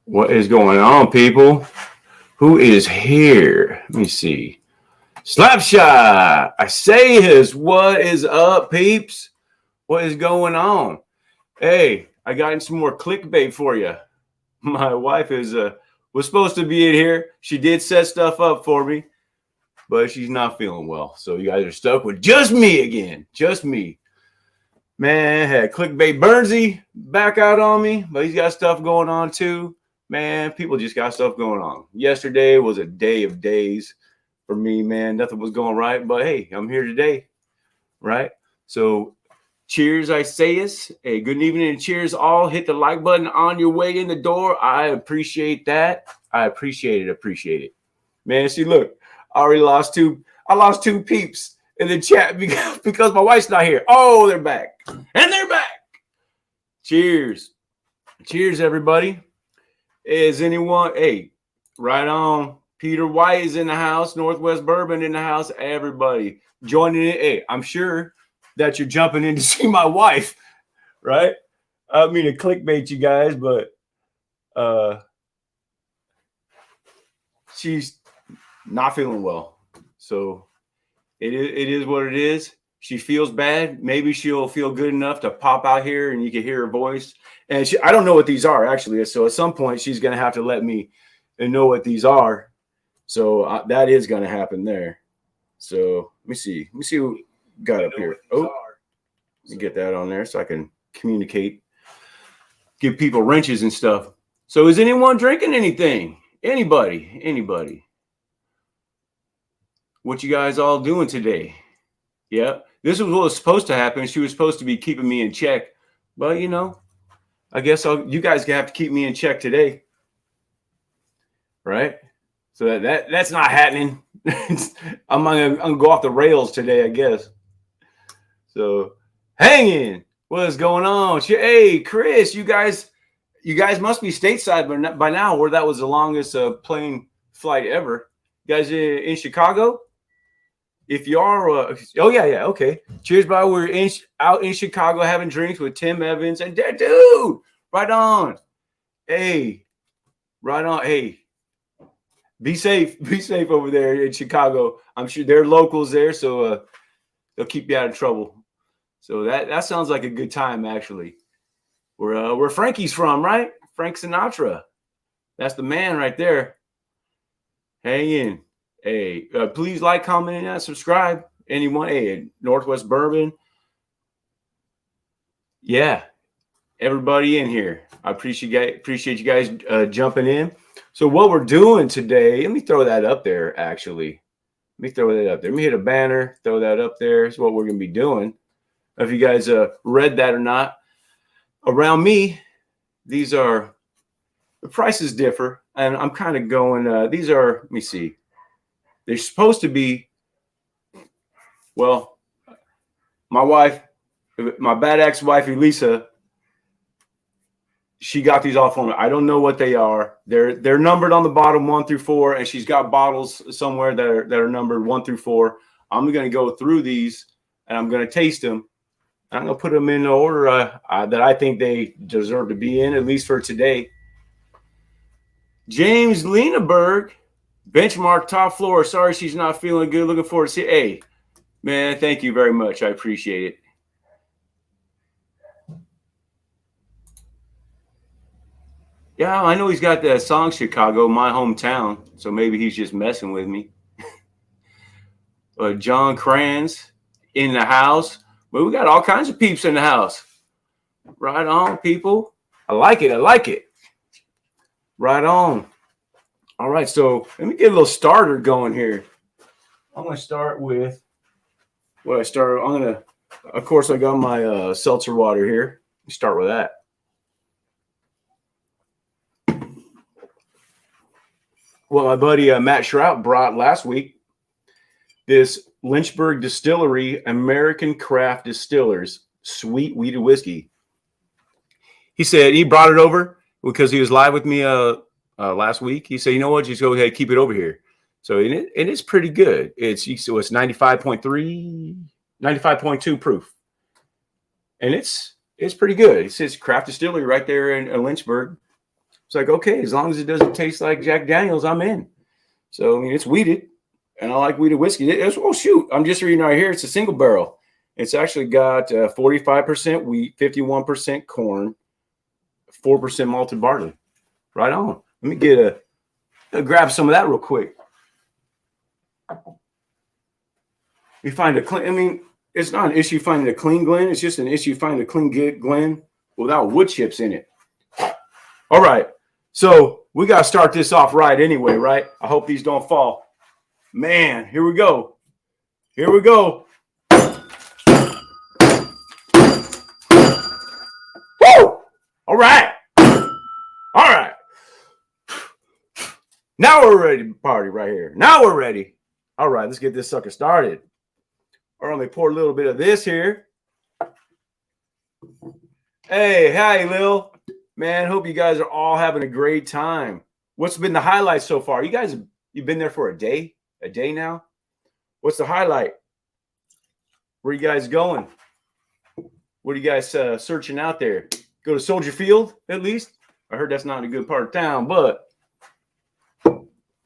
What is going on, people? Who is here? Let me see. Slapshot! I say his. What is up, peeps? What is going on? Hey, I got some more clickbait for you. My wife is was supposed to be in here. She did set stuff up for me, but she's not feeling well. So you guys are stuck with just me again. Just me. Man, had clickbait Burnsy back out on me, but he's got stuff going on too. Man, people just got stuff going on. Yesterday was a day of days for me, man. Nothing was going right, but hey, I'm here today, right? So cheers, I say us. Hey, good evening and cheers all. Hit the like button on your way in the door. I appreciate that. I appreciate it. Man, see, look, I lost two peeps in the chat because my wife's not here. Oh, they're back. And they're back. Cheers. Cheers, everybody. Is anyone, hey, right on. Peter White is in the house. Northwest Bourbon in the house. Everybody joining in. Hey, I'm sure that you're jumping in to see my wife, right? I don't mean to clickbait you guys, but she's not feeling well. So it is what it is. She feels bad. Maybe she'll feel good enough to pop out here and you can hear her voice. And I don't know what these are, actually. So at some point, she's going to have to let me know what these are. So that is going to happen there. So let me see. Let me see who got up here. Oh, let me get that on there so I can communicate, give people wrenches and stuff. So is anyone drinking anything? Anybody? What you guys all doing today? Yeah, this was what was supposed to happen. She was supposed to be keeping me in check. But, you know, I guess you guys have to keep me in check today. Right? So that's not happening. I'm gonna go off the rails today, I guess. So hang in. What is going on? Hey, Chris, you guys must be stateside by now, where that was the longest plane flight ever. You guys in Chicago? If you are, oh yeah, okay. Cheers, bye. We're out in Chicago having drinks with Tim Evans and dude. Right on. Hey, right on. Hey, be safe over there in Chicago. I'm sure they're locals there, so they'll keep you out of trouble. So that sounds like a good time, actually. Where Frankie's from, right? Frank Sinatra. That's the man right there. Hang in. Hey, please like, comment, and subscribe. Anyone? Hey, Northwest Bourbon. Yeah, everybody in here. I appreciate you guys jumping in. So what we're doing today, let me throw that up there, actually. Let me throw that up there. Let me hit a banner, throw that up there. That's what we're going to be doing. If you guys read that or not. Around me, the prices differ. And I'm kind of going, these are, let me see. They're supposed to be, well, my wife, my BAAaack wife, Elisa, she got these all for me. I don't know what they are. They're numbered on the bottom 1 through 4, and she's got bottles somewhere that are numbered 1 through 4. I'm going to go through these, and I'm going to taste them. I'm going to put them in the order that I think they deserve to be in, at least for today. James Lieneberg. Benchmark top floor. Sorry she's not feeling good. Looking forward to see. Hey, man, thank you very much. I appreciate it. Yeah, I know he's got that song Chicago, my hometown. So maybe he's just messing with me. John Kranz in the house. Well, we got all kinds of peeps in the house. Right on, people. I like it. Right on. All right, so let me get a little starter going here. I'm going to start with what I started. Of course, I got my seltzer water here. Start with that. Well, my buddy Matt Shrout brought last week this Lynchburg Distillery American Craft Distillers Sweet Wheated Whiskey. He said he brought it over because he was live with me last week. He said, you know what, just go ahead, keep it over here. So it's pretty good. It's 95.3, 95.2 proof. And it's pretty good. It says craft distillery right there in Lynchburg. It's like, okay, as long as it doesn't taste like Jack Daniels, I'm in. So, I mean, it's wheated, and I like wheated whiskey. Oh, shoot. I'm just reading right here. It's a single barrel. It's actually got 45% wheat, 51% corn, 4% malted barley. Right on. Let me grab some of that real quick. You find a clean, I mean, it's not an issue finding a clean Glen. It's just an issue finding a clean Glen without wood chips in it. All right. So we got to start this off right anyway, right? I hope these don't fall. Man, here we go. Here we go. Woo! All right. All right. Now we're ready to party right here. Now we're ready. All right, let's get this sucker started. Or let me pour a little bit of this here. Hey, hi, Lil. Man, hope you guys are all having a great time. What's been the highlight so far? You've been there for a day now? What's the highlight? Where are you guys going? What are you guys searching out there? Go to Soldier Field, at least? I heard that's not a good part of town, but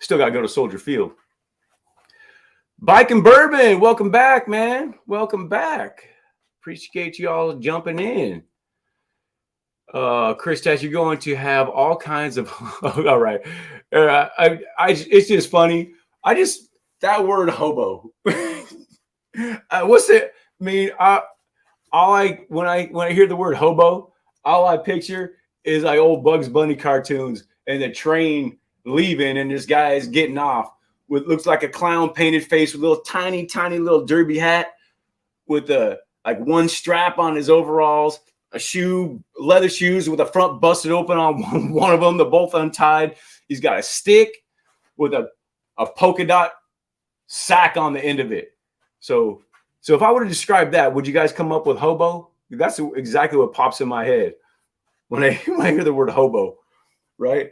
still got to go to Soldier Field. Bike and Bourbon, welcome back, man. Welcome back. Appreciate you all jumping in. Chris Tash, you're going to have all kinds of all right. It's just funny. That word hobo. What's it? I mean, when I hear the word hobo, all I picture is like old Bugs Bunny cartoons and the train leaving and this guy is getting off with looks like a clown painted face with a little tiny little derby hat with like one strap on his overalls, leather shoes with the front busted open on one of them, they're both untied. He's got a stick with a polka dot sack on the end of it. So if I were to describe that, would you guys come up with hobo? That's exactly what pops in my head when I hear the word hobo, right?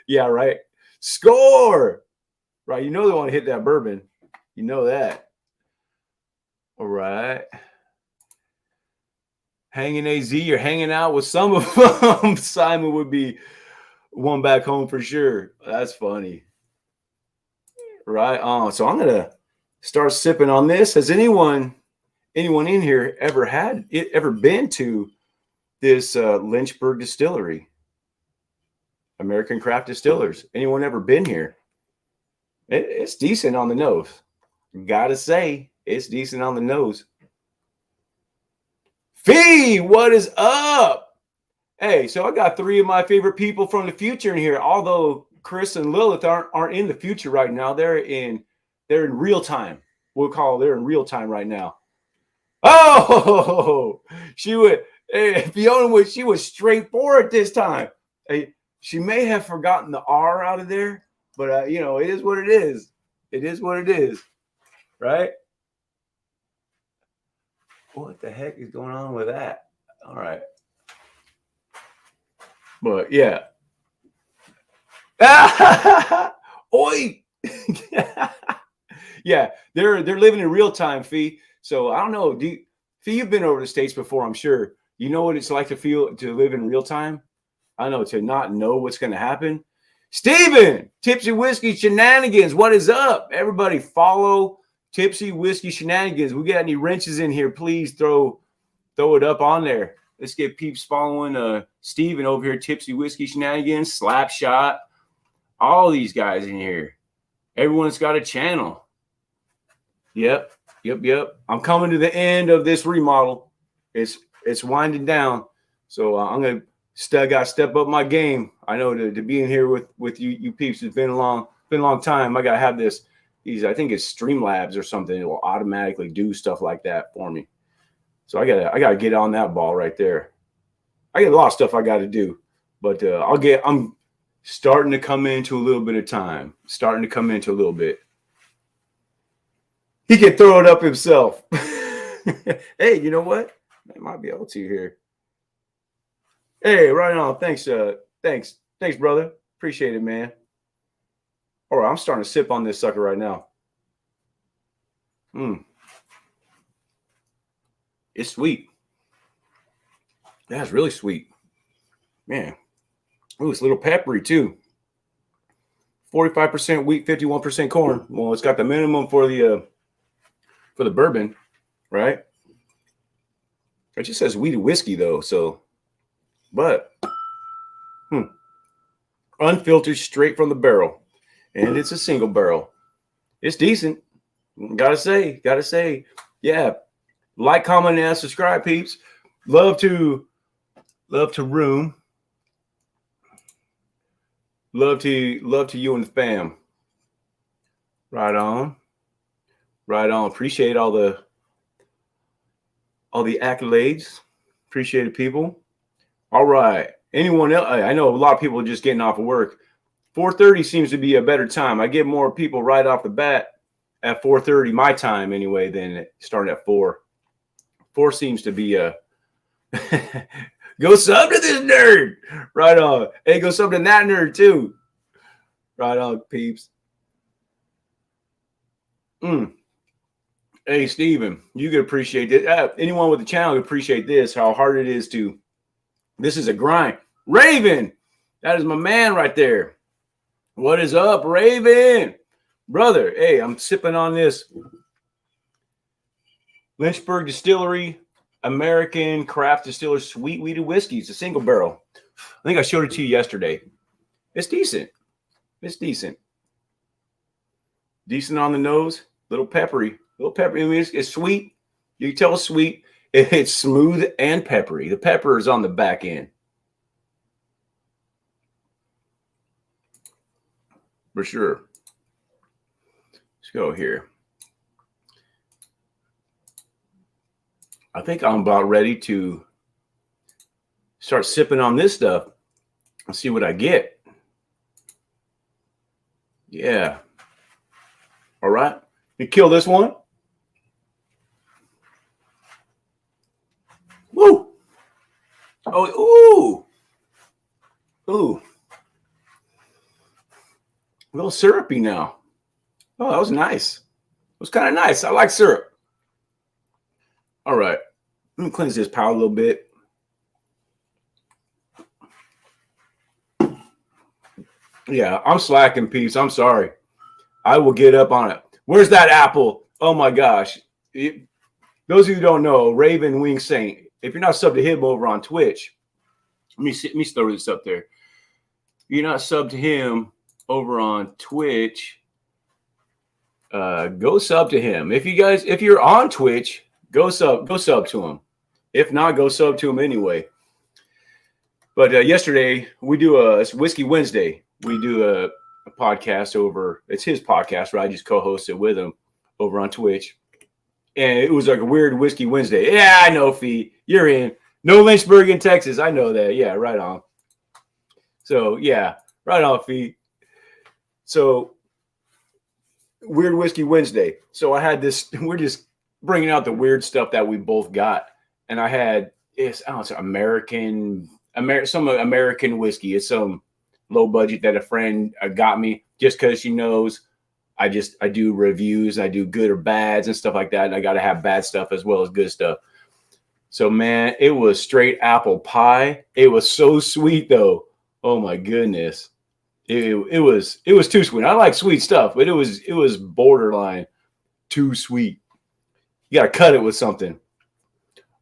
Yeah, right. Score, right? You know they want to hit that bourbon. You know that. All right. Hanging AZ, you're hanging out with some of them. Simon would be one back home for sure. That's funny. Right on. So I'm gonna start sipping on this. Has anyone in here ever been to this Lynchburg distillery? American Craft Distillers. Anyone ever been here? It's decent on the nose. Gotta say, it's decent on the nose. Fee, what is up? Hey, so I got 3 of my favorite people from the future in here. Although Chris and Lilith aren't in the future right now. They're in real time. They're in real time right now. Oh, Fiona she was straightforward this time. Hey, she may have forgotten the R out of there, but it is what it is. It is what it is, right? What the heck is going on with that? All right, but yeah. Oi. Yeah, they're living in real time, Fee. So I don't know. Fee, you've been over the States before, I'm sure. You know what it's like to live in real time? I know, to not know what's going to happen. Steven, Tipsy Whiskey Shenanigans, what is up? Everybody follow Tipsy Whiskey Shenanigans. We got any wrenches in here, please throw it up on there. Let's get peeps following Steven over here, Tipsy Whiskey Shenanigans, Slapshot, all these guys in here. Everyone's got a channel. Yep. I'm coming to the end of this remodel. It's winding down. So I'm going to got to step up my game. I know to be in here with you peeps. It's been a long time. I got to have these, I think it's Streamlabs or something. It will automatically do stuff like that for me. So I got to get on that ball right there. I got a lot of stuff I got to do, but I'm starting to come into a little bit of time. Starting to come into a little bit. He can throw it up himself. Hey, you know what? I might be able to here. Hey, right on. Thanks, brother. Appreciate it, man. All right, I'm starting to sip on this sucker right now. It's sweet. That's really sweet. Man, Ooh, it's a little peppery too. 45% wheat, 51% corn. Well, it's got the minimum for the bourbon, right? It just says wheated whiskey though, so but unfiltered straight from the barrel. And it's a single barrel. It's decent. Gotta say. Yeah. Like, comment, and subscribe, peeps. Love to room. Love to you and the fam. Right on. Appreciate all the accolades. Appreciate it, people. All right. Anyone else? I know a lot of people are just getting off of work. 4:30 seems to be a better time. I get more people right off the bat at 4:30 my time anyway than starting at 4. 4 seems to be a go sub to this nerd. Right on. Hey, go sub to that nerd too. Right on, peeps. Hey, Steven, you could appreciate it. Anyone with the channel could appreciate this, how hard it is to. This is a grind. Raven, that is my man right there. What is up, Raven? Brother, hey, I'm sipping on this Lynchburg Distillery American Craft Distiller Sweet Wheated Whiskey. It's a single barrel. I think I showed it to you yesterday. It's decent. Decent on the nose. Little peppery. I mean, it's sweet. You can tell it's sweet. It's smooth and peppery. The pepper is on the back end. For sure. Let's go here. I think I'm about ready to start sipping on this stuff and see what I get. Yeah. All right. You kill this one. Woo. Oh, ooh. A little syrupy now. Oh, that was nice. It was kind of nice. I like syrup. All right. Let me cleanse this palate a little bit. Yeah, I'm slacking, peeps. I'm sorry. I will get up on it. Where's that apple? Oh my gosh. Those of you who don't know, Raven Wing Saint, if you're not subbed to him over on Twitch, let me throw this up there. If you're not subbed to him over on Twitch, go sub to him. If you're on Twitch, go sub to him. If not, go sub to him anyway. But yesterday we do it's Whiskey Wednesday. We do a podcast over. It's his podcast, right? I just co-host it with him over on Twitch, and it was like a weird Whiskey Wednesday. Yeah, I know, Fee. You're in. No Lynchburg in Texas. I know that. Yeah, right on. So yeah, right on, Fee. So weird Whiskey Wednesday. So I had this. We're just bringing out the weird stuff that we both got, and I had some American whiskey. It's some low budget that a friend got me just because she knows I do reviews. I do good or bads and stuff like that. And I got to have bad stuff as well as good stuff. So, man, it was straight apple pie. It was so sweet, though. Oh, my goodness. It was too sweet. I like sweet stuff, but it was borderline too sweet. You got to cut it with something.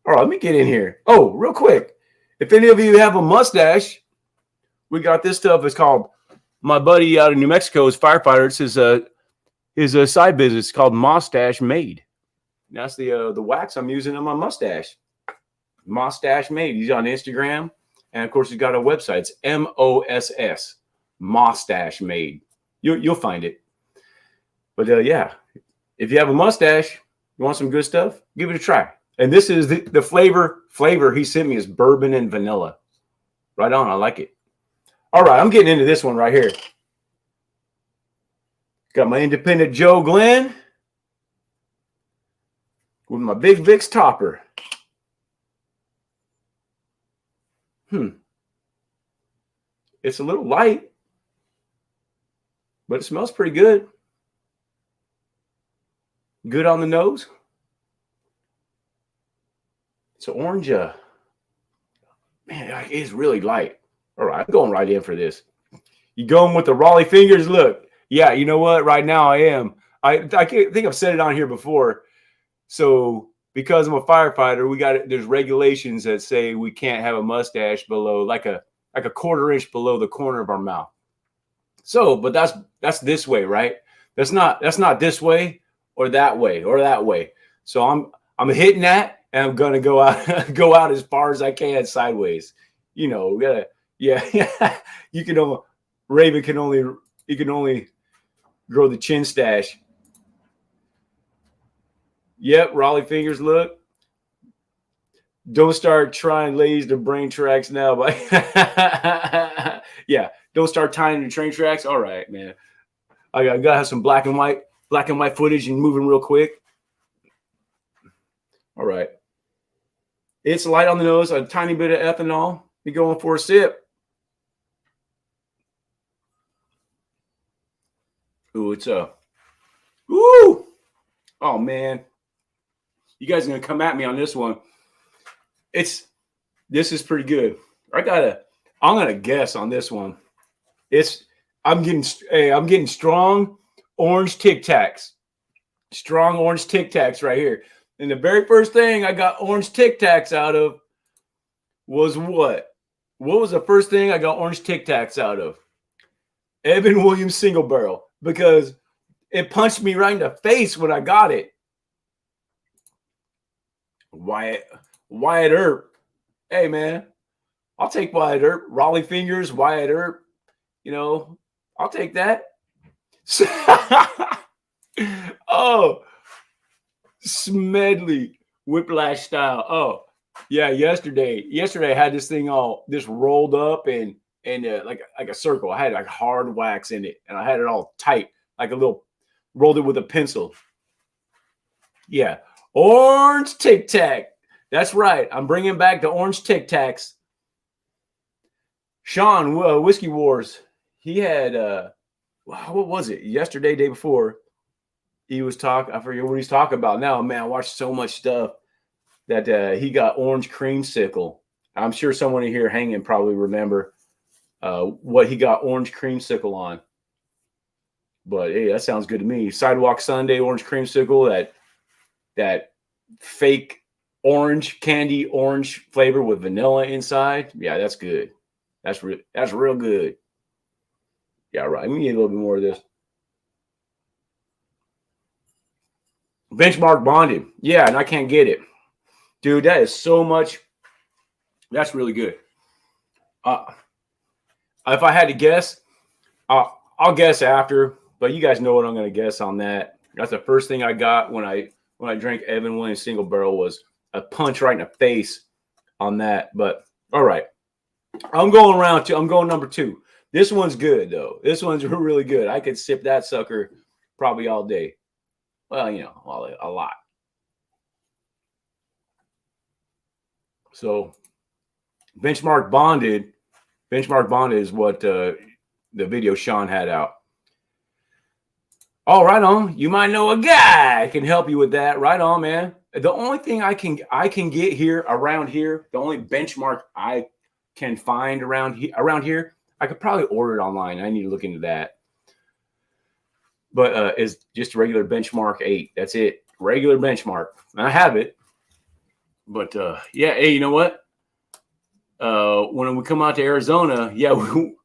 All right, let me get in here. Oh, real quick. If any of you have a mustache, we got this stuff. It's called, my buddy out of New Mexico is firefighter. It's his side business. It's called Mustache Made. That's the wax I'm using on my mustache. Mustache Made. He's on Instagram, and of course he's got a website. It's MOSS Mustache Made. You'll find it. But yeah, if you have a mustache, you want some good stuff, give it a try. And this is the flavor he sent me is bourbon and vanilla. Right on. I like it. All right, I'm getting into this one right here. Got my Independent Joe Glenn with my Big Vic's topper. It's a little light, but it smells pretty good. Good on the nose. It's an orange. Man, it is really light. All right, I'm going right in for this. You going with the Raleigh fingers? Look, yeah, you know what? Right now I am. I think I've said it on here before. So because I'm a firefighter, there's regulations that say we can't have a mustache below like a quarter inch below the corner of our mouth. So, but that's this way, right? That's not this way or that way or that way. So I'm hitting that, and I'm gonna go out go out as far as I can sideways. You know, we gotta, yeah. You can only Raven can only grow the chin stash. Yep, Raleigh fingers. Look, don't start trying ladies to brain tracks now, but yeah, don't start tying your train tracks. All right, man. I gotta have some black and white footage and moving real quick. All right. It's light on the nose, a tiny bit of ethanol. Be going for a sip. Ooh, it's ooh. Oh man. You guys are gonna come at me on this one. This is pretty good. I'm gonna guess on this one. I'm getting strong orange Tic Tacs. Strong orange Tic Tacs right here. And the very first thing I got orange Tic Tacs out of was what? What was the first thing I got orange Tic Tacs out of? Evan Williams single barrel, because it punched me right in the face when I got it. Wyatt Earp. Hey man, I'll take Wyatt Earp. Raleigh fingers, Wyatt Earp. You know, I'll take that. Oh, Smedley whiplash style. Oh, yeah. Yesterday I had this thing all this rolled up and like a circle. I had like hard wax in it, and I had it all tight, like a little, rolled it with a pencil. Yeah, orange Tic Tac. That's right. I'm bringing back the orange Tic Tacs. Sean, Whiskey Wars. He had what was it? Yesterday, day before. He was talking. I forget what he's talking about now. Man, I watched so much stuff that he got orange creamsicle. I'm sure someone in here hanging probably remember what he got orange creamsicle on. But hey, that sounds good to me. Sidewalk Sunday orange creamsicle, that fake orange candy orange flavor with vanilla inside. Yeah, that's good. That's real good. Yeah, right. We need a little bit more of this. Benchmark bonded. Yeah, and I can't get it. Dude, that is so much. That's really good. If I had to guess, I'll guess after, but you guys know what I'm going to guess on that. That's the first thing I got when I drank Evan Williams single barrel, was a punch right in the face on that. But all right, I'm going number 2. This one's good though. This one's really good. I could sip that sucker probably all day. Well, you know, a lot. So Benchmark Bonded is what the video Sean had out. Oh, right on. You might know a guy can help you with that. Right on, man. The only thing I can get here around here, the only benchmark I can find around here, I could probably order it online. I need to look into that. But is just a regular Benchmark 8. That's it. Regular Benchmark. I have it. But yeah, hey, you know what? When we come out to Arizona, yeah,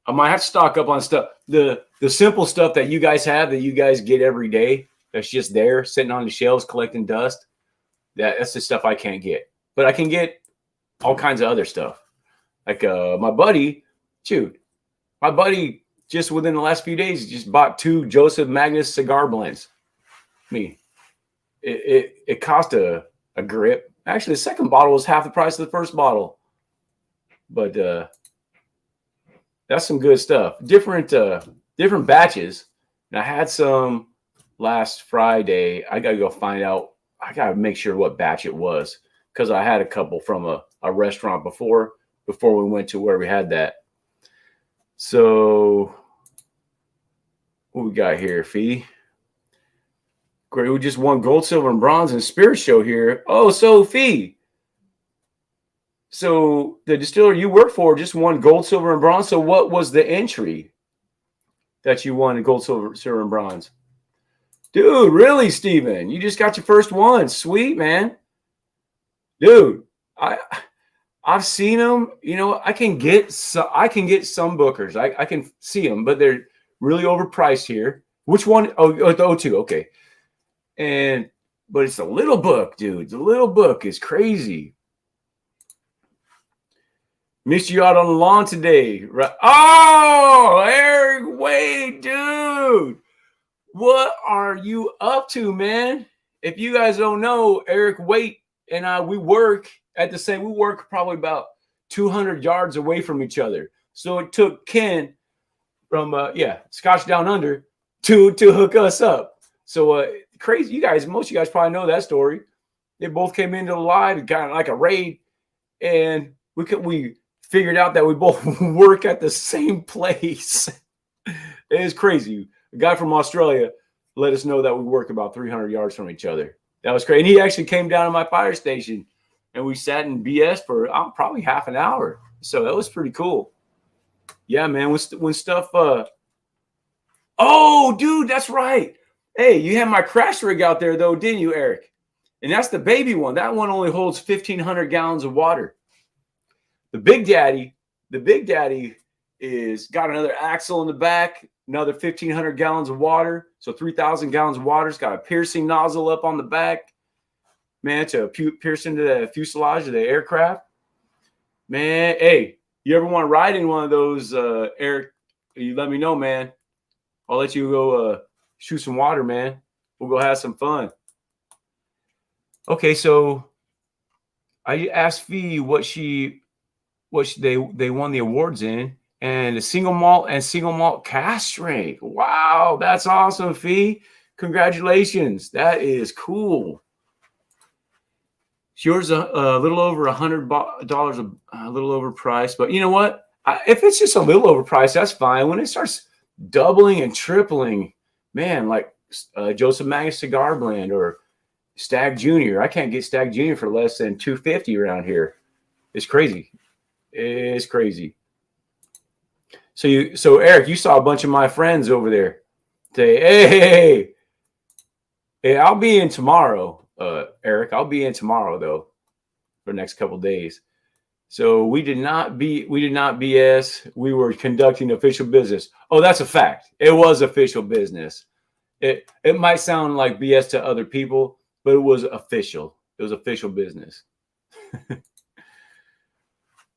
I might have to stock up on stuff. The simple stuff that you guys have, that you guys get every day, that's just there sitting on the shelves collecting dust. That's the stuff I can't get. But I can get all kinds of other stuff. Like my buddy just within the last few days just bought 2 Joseph Magnus cigar blends. It cost a grip. Actually, the second bottle was half the price of the first bottle. But that's some good stuff. Different batches. And I had some last Friday. I gotta go find out. I gotta make sure what batch it was, because I had a couple from a restaurant before we went to where we had that. So what we got here, Fee? Great. We just won gold, silver, and bronze in Spirit Show here. Oh, so Fee, So the distiller you work for just won gold, silver, and bronze. So what was the entry that you won in gold, silver, and bronze? Dude, really, Steven? You just got your first one. Sweet, man. Dude, I've seen them. You know, I can get some bookers. I can see them, but they're really overpriced here. Which one? Oh, the O2. Okay. But it's a little book, dude. The little book is crazy. Missed you out on the lawn today. Right? Oh, Eric, wait, dude. What are you up to, man? If you guys don't know, Eric Waite and I, we work probably about 200 yards away from each other. So it took Ken from Scotch Down Under to hook us up. So crazy, most of you guys probably know that story. They both came into the live, kind of like a raid, and we figured out that we both work at the same place. It is crazy. A guy from Australia let us know that we work about 300 yards from each other. That was crazy. And he actually came down to my fire station, and we sat in BS for probably half an hour. So that was pretty cool. Yeah, man. When stuff. Oh, dude, that's right. Hey, you had my crash rig out there, though, didn't you, Eric? And that's the baby one. That one only holds 1,500 gallons of water. The Big Daddy is got another axle in the back, another 1,500 gallons of water. So 3,000 gallons of water. It's got a piercing nozzle up on the back, man, to pierce into the fuselage of the aircraft. Man, hey, you ever want to ride in one of those, Eric, you let me know, man. I'll let you go shoot some water, man. We'll go have some fun. Okay, so I asked Fee what they won the awards in, and a single malt cask strength. Wow, that's awesome, Fee. Congratulations. That is cool. Yours a little over $100, a little overpriced, but you know what? If it's just a little overpriced, that's fine. When it starts doubling and tripling, man, like Joseph Magnus Cigar Blend or Stag Junior, I can't get Stag Junior for less than $250 around here. It's crazy. It's crazy. So Eric, you saw a bunch of my friends over there. Say, hey, I'll be in tomorrow, Eric. I'll be in tomorrow though, for the next couple of days. So we did not BS. We were conducting official business. Oh, that's a fact. It was official business. It might sound like BS to other people, but it was official. It was official business.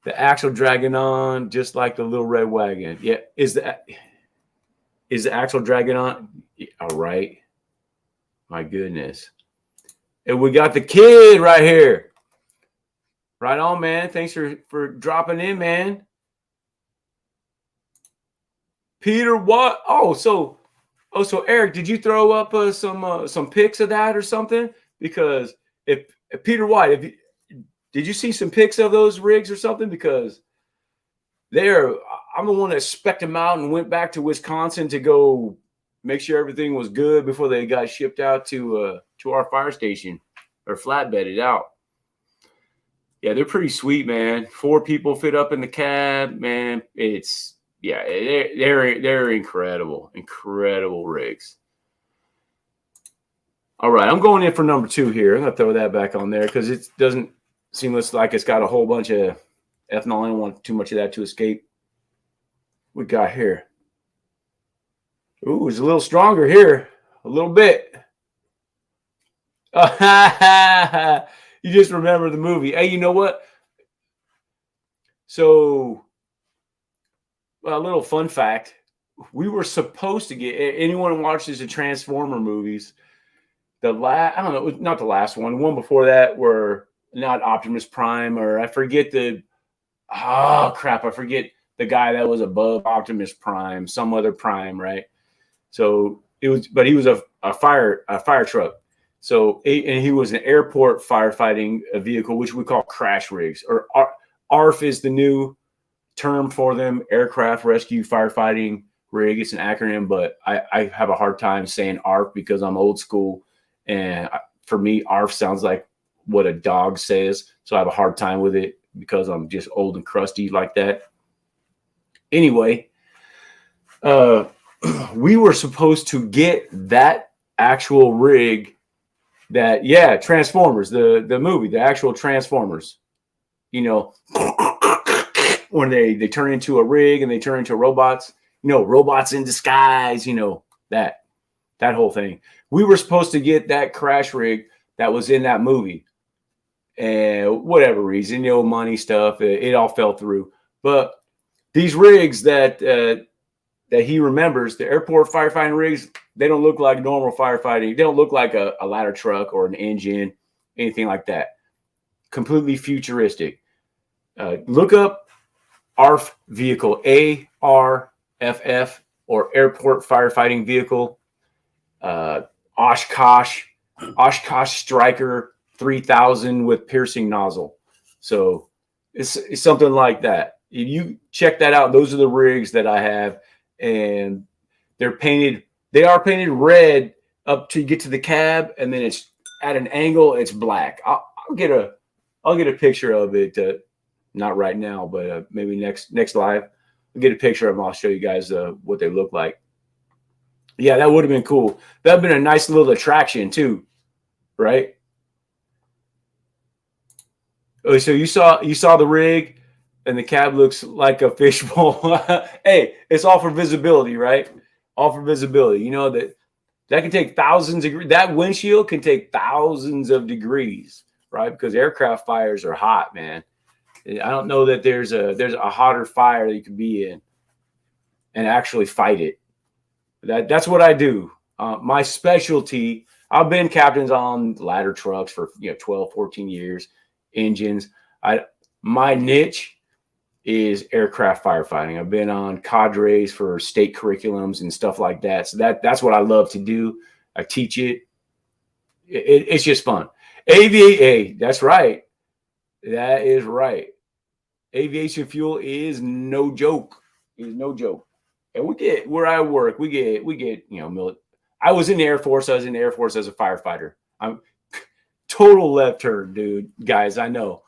The axle dragging on just like the little red wagon. Yeah, is the axle dragging on? All right. My goodness. And we got the kid right here. Right on, man. Thanks for dropping in, man. Peter, what? So Eric, did you throw up some pics of that or something? Because if Peter White, did you see some pics of those rigs or something? Because I'm the one that spec'd them out and went back to Wisconsin to go make sure everything was good before they got shipped out to our fire station or flatbedded out. Yeah, they're pretty sweet, man. 4 people fit up in the cab, man. They're incredible rigs. All right, I'm going in for number 2 here. I'm gonna throw that back on there because it doesn't seem like it's got a whole bunch of ethanol. I don't want too much of that to escape. We got here. Ooh, it's a little stronger here, a little bit. You just remember the movie. Hey, you know what? So, a little fun fact. We were supposed to get, anyone who watches the Transformer movies, I don't know, not the last one. The one before that were not Optimus Prime, or I forget I forget the guy that was above Optimus Prime, some other Prime, right? So he was a fire truck. So, and he was an airport firefighting vehicle, which we call crash rigs, or ARF is the new term for them, aircraft rescue firefighting rig. It's an acronym, but I have a hard time saying ARF because I'm old school. And for me, ARF sounds like what a dog says. So I have a hard time with it. because I'm just old and crusty like that. Anyway, we were supposed to get that actual rig that, yeah, Transformers, the movie, the actual Transformers, you know, when they turn into a rig and they turn into robots, you know, robots in disguise, you know, that whole thing. We were supposed to get that crash rig that was in that movie. And whatever reason, you know, money stuff, it all fell through. But these rigs that he remembers, the airport firefighting rigs, they don't look like normal firefighting. They don't look like a ladder truck or an engine, anything like that. Completely futuristic. Look up ARF vehicle, ARFF, or airport firefighting vehicle. Oshkosh Striker 3000 with piercing nozzle. So it's something like that. If you check that out, those are the rigs that I have, and they are painted red up to get to the cab, and then it's at an angle, it's black. I'll get a picture of it, not right now, but maybe next live. I'll get a picture of them. I'll show you guys what they look like. Yeah, that would have been cool. That would have been a nice little attraction too, right? Oh, so you saw the rig, and the cab looks like a fishbowl. Hey, it's all for visibility, right? All for visibility. You know that can take thousands of, that windshield can take thousands of degrees, right? Because aircraft fires are hot, man. I don't know that there's a hotter fire that you can be in and actually fight it. That's what I do. My specialty, I've been captains on ladder trucks for 12, 14 years, engines. My niche is aircraft firefighting. I've been on cadres for state curriculums and stuff like that. So that's what I love to do. I teach it. It's just fun. Aviation, that's right. That is right. Aviation fuel is no joke. It is no joke. And we get, where I work, we get, I was in the Air Force. I was in the Air Force as a firefighter. I'm total left turn, dude. Guys, I know.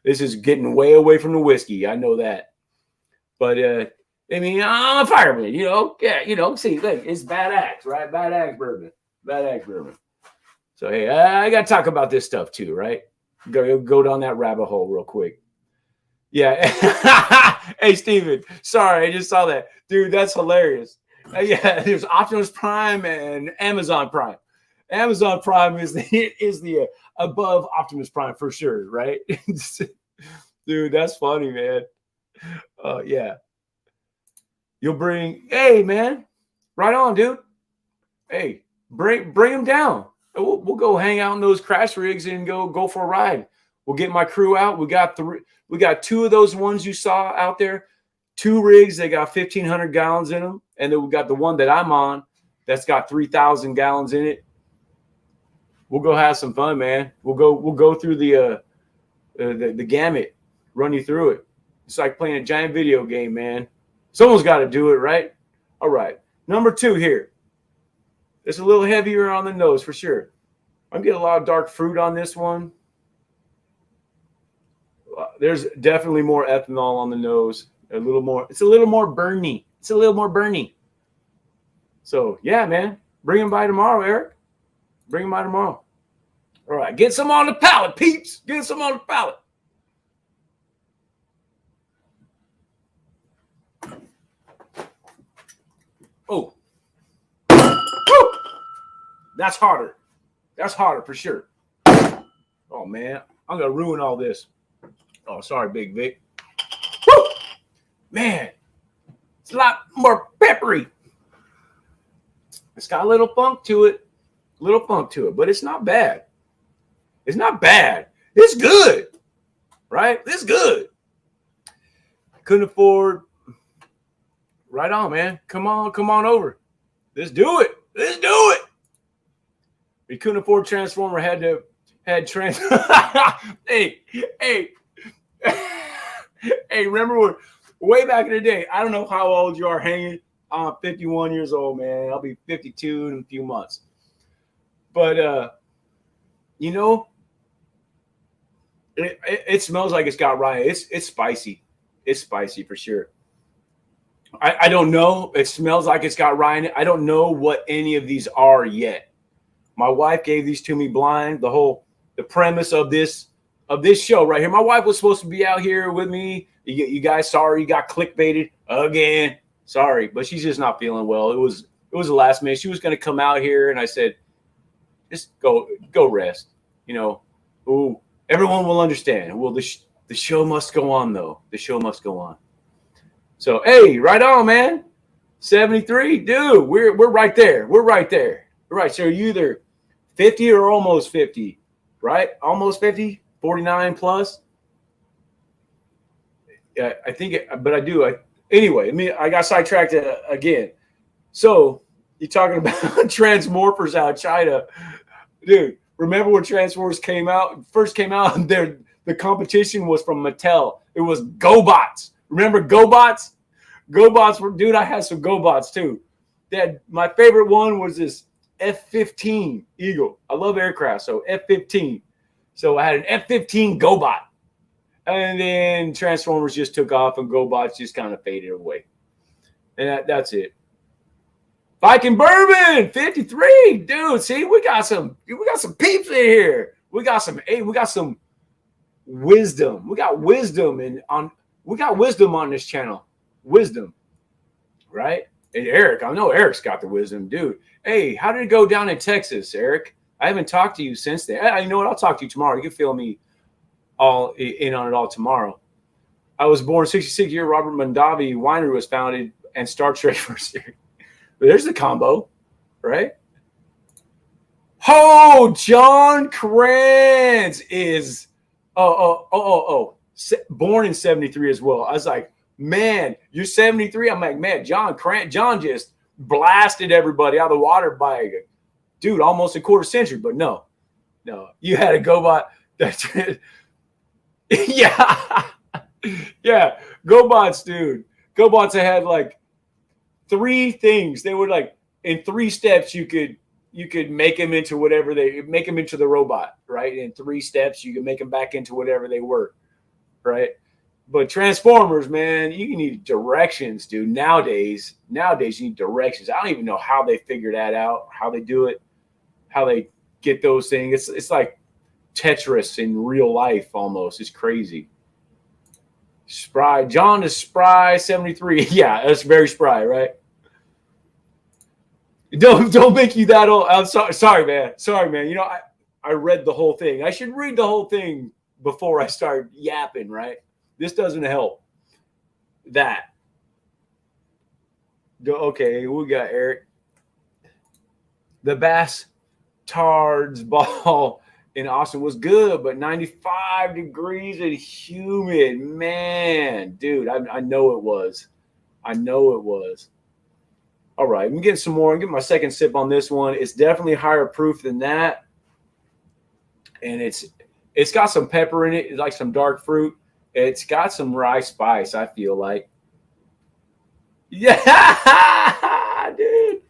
This is getting way away from the whiskey. I know that. But, I'm a fireman, Yeah, see, look, it's BAAaack, right? BAAaack bourbon. BAAaack bourbon. So, hey, I got to talk about this stuff too, right? Go down that rabbit hole real quick. Yeah. Hey, Steven. Sorry, I just saw that. Dude, that's hilarious. Yeah, there's Optimus Prime and Amazon Prime. Amazon Prime is the above Optimus Prime for sure, right? Dude, that's funny, man. Yeah. You'll bring, hey, man. Right on, dude. Hey, bring them down. We'll go hang out in those crash rigs and go for a ride. We'll get my crew out. We got two of those ones you saw out there. 2 rigs, they got 1,500 gallons in them. And then we got the one that I'm on that's got 3,000 gallons in it. We'll go have some fun, man. We'll go through the gamut, run you through it. It's like playing a giant video game, man. Someone's got to do it, right? All right. Number 2 here. It's a little heavier on the nose for sure. I'm getting a lot of dark fruit on this one. There's definitely more ethanol on the nose. It's a little more burny. So, yeah, man. Bring them by tomorrow, Eric. Bring them by tomorrow. All right. Get some on the palate, peeps. Get some on the palate. Oh. Woo! That's harder. That's harder for sure. Oh, man. I'm going to ruin all this. Oh, sorry, Big Vic. Woo! Man, it's a lot more peppery. It's got a little funk to it. But it's not bad. It's good. Right? It's good. Couldn't afford. Right on, man. Come on over. Let's do it. We couldn't afford Transformer, had trans. Hey. Hey, remember way back in the day? I don't know how old you are hanging. I'm 51 years old, man. I'll be 52 in a few months. But It smells like it's got rye. It's spicy. It's spicy for sure. I don't know. It smells like it's got rye in it. I don't know what any of these are yet. My wife gave these to me blind. The premise of this show right here. My wife was supposed to be out here with me. You guys, sorry, you got clickbaited again. Sorry, but she's just not feeling well. It was the last minute. She was going to come out here, and I said, just go rest. You know, ooh, everyone will understand. Well, the show must go on, though. The show must go on. So, hey, right on, man. 73, dude. We're right there. We're right there. Right. So you're either 50 or almost 50, right? Almost 50, 49 plus. Yeah, I think, but I do. Anyway, I got sidetracked again. So you're talking about Transmorphers out of China, dude. Remember when Transformers first came out? The competition was from Mattel. It was GoBots. Remember GoBots? GoBots were, dude. I had some GoBots too. My favorite one was this F-15 Eagle. I love aircraft, so F-15. So I had an F-15 GoBot. And then Transformers just took off and GoBots just kind of faded away. And that's it. Viking Bourbon 53, dude. See, we got some peeps in here. We got some wisdom. We got wisdom on this channel. Wisdom, right? And Eric, I know Eric's got the wisdom, dude. Hey, how did it go down in Texas, Eric? I haven't talked to you since then. You know what? I'll talk to you tomorrow. You can fill me all in on it all tomorrow. I was born 66-year Robert Mondavi Winery was founded and Star Trek first series. There's the combo, right? Oh, John Kranz is born in 73 as well. I was like, man, you're 73. I'm like, man, John just blasted everybody out of the water by, dude, almost a quarter century. But no, you had a GoBot. Yeah, GoBots, dude. GoBots had like 3 things. They were like in 3 steps. You could make them into whatever make them into the robot, right? In 3 steps, you can make them back into whatever they were, right? But Transformers, man, you need directions, dude. Nowadays you need directions. I don't even know how they figure that out, how they do it, how they get those things. It's like Tetris in real life almost. It's crazy. Spry. John is spry 73. Yeah, that's very spry, right? Don't make you that old. I'm sorry, man. Sorry, man. You know, I read the whole thing. I should read the whole thing before I start yapping, right? This doesn't help. That. Okay, we got Eric. The Bass Tards ball in Austin was good, but 95 degrees and humid. Man, dude, I know it was. I know it was. All right, I'm getting some more. I'm getting my second sip on this one. It's definitely higher proof than that. And it's got some pepper in it. It's like some dark fruit. It's got some rye spice, I feel like. Yeah, dude.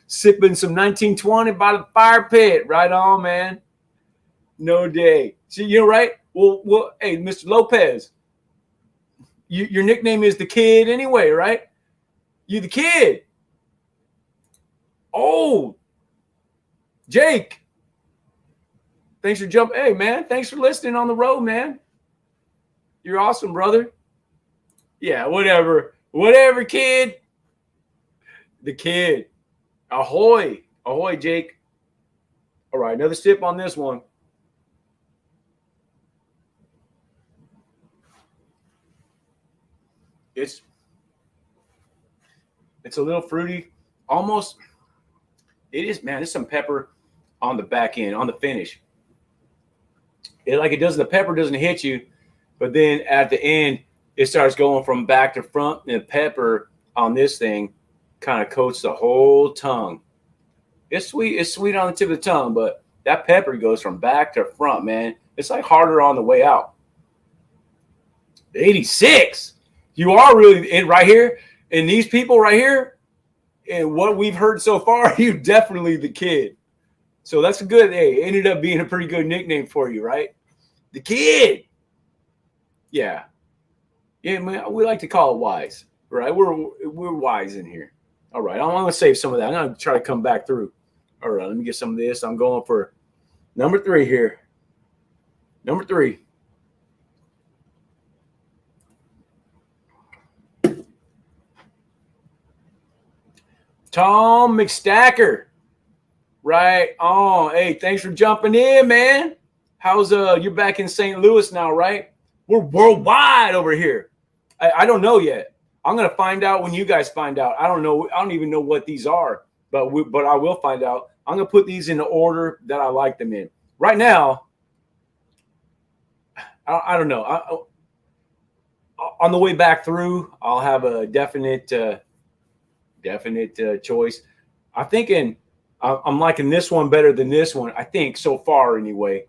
Sipping some 1920 by the fire pit. Right on, man. No day. See, you're right. Well, hey, Mr. Lopez, your nickname is the Kid anyway, right? You the Kid. Oh, Jake. Thanks for jumping. Hey, man, thanks for listening on the road, man. You're awesome, brother. Yeah, whatever. Whatever, Kid. The Kid. Ahoy. Ahoy, Jake. All right, another sip on this one. It's a little fruity. Almost. It is, man. There's some pepper on the back end, on the finish. The pepper doesn't hit you, but then at the end, it starts going from back to front, and the pepper on this thing kind of coats the whole tongue. It's sweet. It's sweet on the tip of the tongue, but that pepper goes from back to front, man. It's like harder on the way out. 86. You are really in right here. And these people right here, and what we've heard so far, you're definitely the Kid. So that's a good, hey, it ended up being a pretty good nickname for you, right? The kid. Yeah. Yeah, man, we like to call it wise, right? We're wise in here. All right, I'm going to save some of that. I'm going to try to come back through. All right, let me get some of this. I'm going for number 3 here. Number 3. Tom McStacker. Right on. Hey, thanks for jumping in, man. How's you're back in St. Louis now, right? We're worldwide over here. I don't know yet. I'm gonna find out when you guys find out. I don't know. I don't even know what these are, but I will find out. I'm gonna put these in the order that I like them in. Right now, I don't know. On the way back through, I'll have a definite choice. I'm thinking I'm liking this one better than this one. I think so far anyway.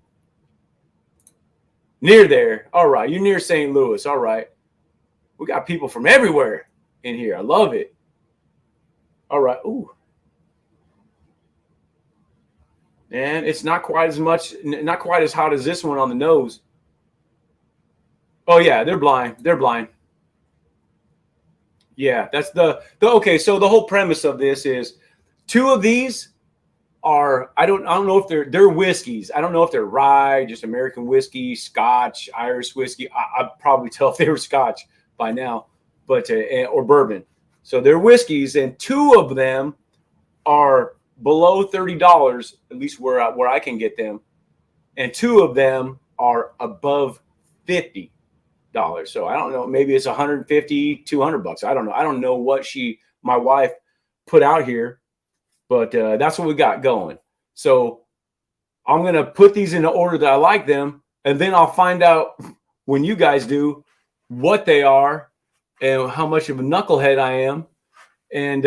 Near there. All right. You're near St. Louis. All right. We got people from everywhere in here. I love it. All right. Ooh. And it's not quite as much, not quite as hot as this one on the nose. Oh, yeah. They're blind. They're blind. Yeah. That's the okay. So the whole premise of this is 2 of these are, I don't know if they're whiskeys. I don't know if they're rye, just American whiskey, Scotch, Irish whiskey. I'd probably tell if they were Scotch by now, but or bourbon. So they're whiskeys, and 2 of them are below $30, at least where I can get them, and 2 of them are above $50. So I don't know. Maybe it's 150, 200 bucks. I don't know. I don't know what my wife put out here. But that's what we got going. So I'm going to put these in the order that I like them. And then I'll find out when you guys do what they are and how much of a knucklehead I am. And,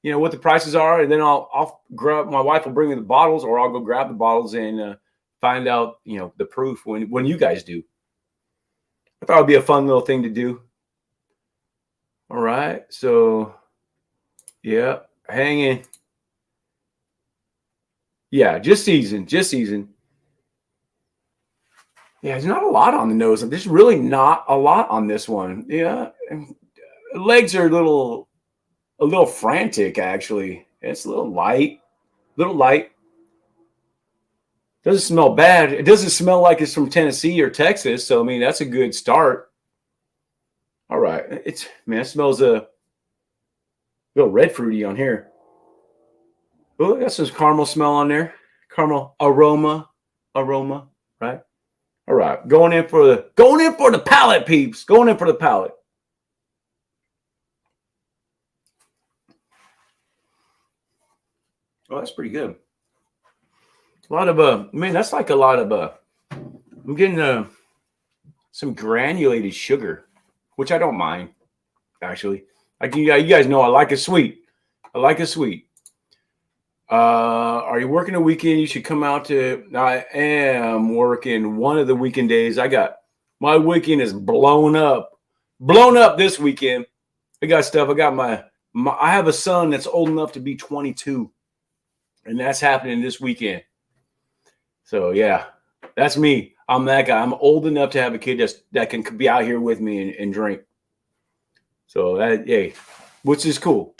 what the prices are. And then I'll grab, my wife will bring me the bottles, or I'll go grab the bottles and find out, the proof when you guys do. I thought it would be a fun little thing to do. All right. So, yeah. Hanging. Yeah, just seasoned. Yeah, there's not a lot on the nose. There's really not a lot on this one. Yeah, legs are a little frantic actually. It's a little light. Doesn't smell bad. It doesn't smell like it's from Tennessee or Texas. So I mean, that's a good start. All right, it smells a little red fruity on here. Oh, got some caramel smell on there. Caramel aroma, right? All right, going in for the palate, peeps. Going in for the palate. Oh, that's pretty good. A lot of that's like a lot of I'm getting some granulated sugar, which I don't mind actually. Like you guys know, I like it sweet. Are you working a weekend? You should come out to. I am working one of the weekend days. My weekend is blown up this weekend. I got stuff. I got I have a son that's old enough to be 22, and that's happening this weekend. So yeah, that's me. I'm that guy. I'm old enough to have a kid that can be out here with me and drink. So which is cool.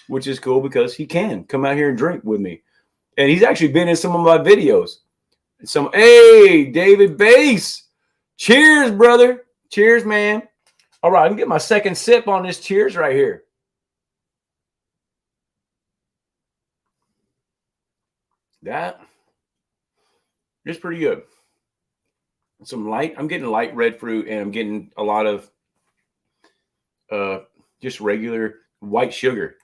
Because he can come out here and drink with me. And he's actually been in some of my videos. Hey, David Bass. Cheers, brother. Cheers, man. All right, I can get my second sip on this cheers right here. That is pretty good. I'm getting light red fruit, and I'm getting a lot of just regular white sugar.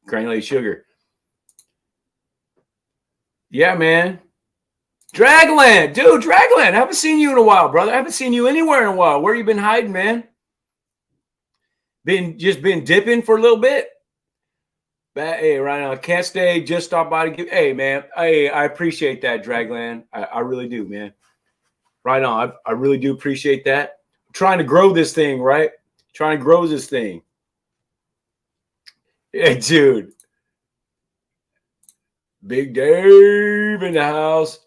Granulated sugar. Yeah, man. Dragland. Dude, Dragland. I haven't seen you in a while, brother. I haven't seen you anywhere in a while. Where you been hiding, man? Been dipping for a little bit? Hey, right now. Can't stay. Just stop by to give. Hey, man. Hey, I appreciate that, Dragland. I really do, man. Right on. I really do appreciate that. I'm trying to grow this thing, right? Hey, dude. Big Dave in the house.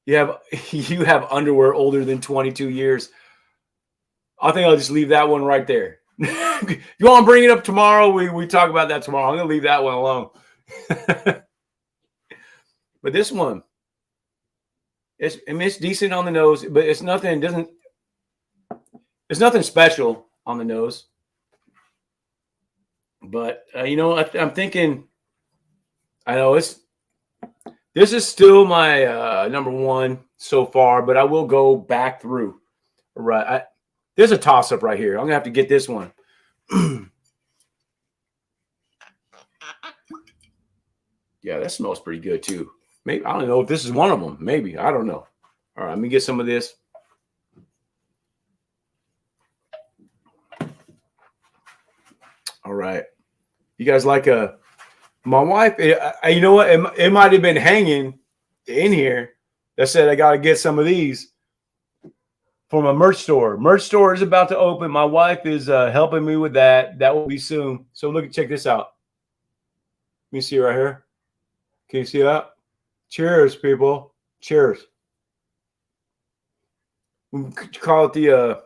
You have underwear older than 22 years. I think I'll just leave that one right there. You want to bring it up tomorrow? We talk about that tomorrow. I'm gonna leave that one alone. But this one, it's decent on the nose, but it's nothing. It's nothing special on the nose. But I'm thinking. I know this is still my number one so far, but I will go back through. Right, there's a toss up right here. I'm gonna have to get this one. Yeah, that smells pretty good too. Maybe I don't know if this is one of them. Maybe I don't know. All right, let me get some of this. All right, you guys like my wife? You know what? It might have been hanging in here that said I got to get some of these for my merch store. Merch store is about to open. My wife is helping me with that. That will be soon. So check this out. Let me see right here. Can you see that? Cheers, people. Cheers. We call it the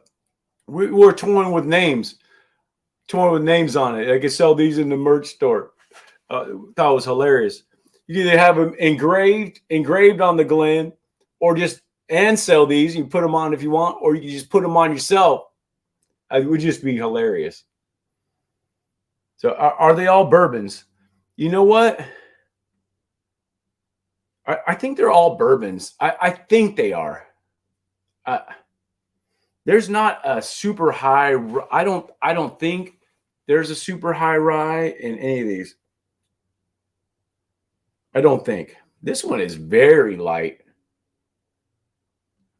we're torn with names. Torn with names on it. I can sell these in the merch store. Thought it was hilarious. You either have them engraved on the Glen, or just and sell these. You put them on if you want, or you can just put them on yourself. It would just be hilarious. So are they all bourbons? You know what? I think they're all bourbons. I think they are. There's not a super high. I don't think there's a super high rye in any of these. I don't think. This one is very light.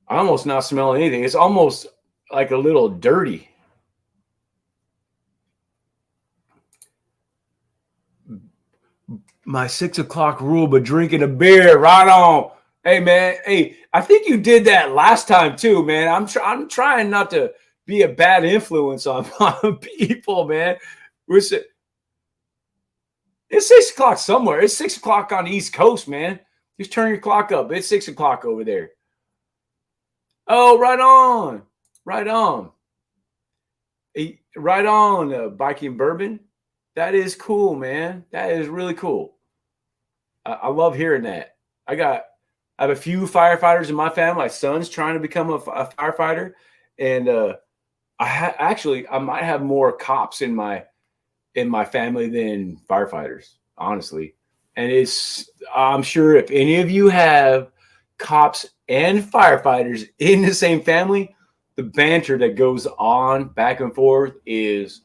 I'm almost not smelling anything. It's almost like a little dirty. My 6 o'clock rule, but drinking a beer. Right on. Hey, man. Hey, I think you did that last time too, man. I'm trying not to be a bad influence on people, man. It's 6 o'clock somewhere. It's 6 o'clock on the East Coast, man. Just turn your clock up. It's 6 o'clock over there. Oh, right on. Right on. Right on, Biking Bourbon. That is cool, man. That is really cool. I love hearing that. I have a few firefighters in my family. My son's trying to become a firefighter. And I might have more cops in my family than firefighters, honestly. And I'm sure if any of you have cops and firefighters in the same family, the banter that goes on back and forth is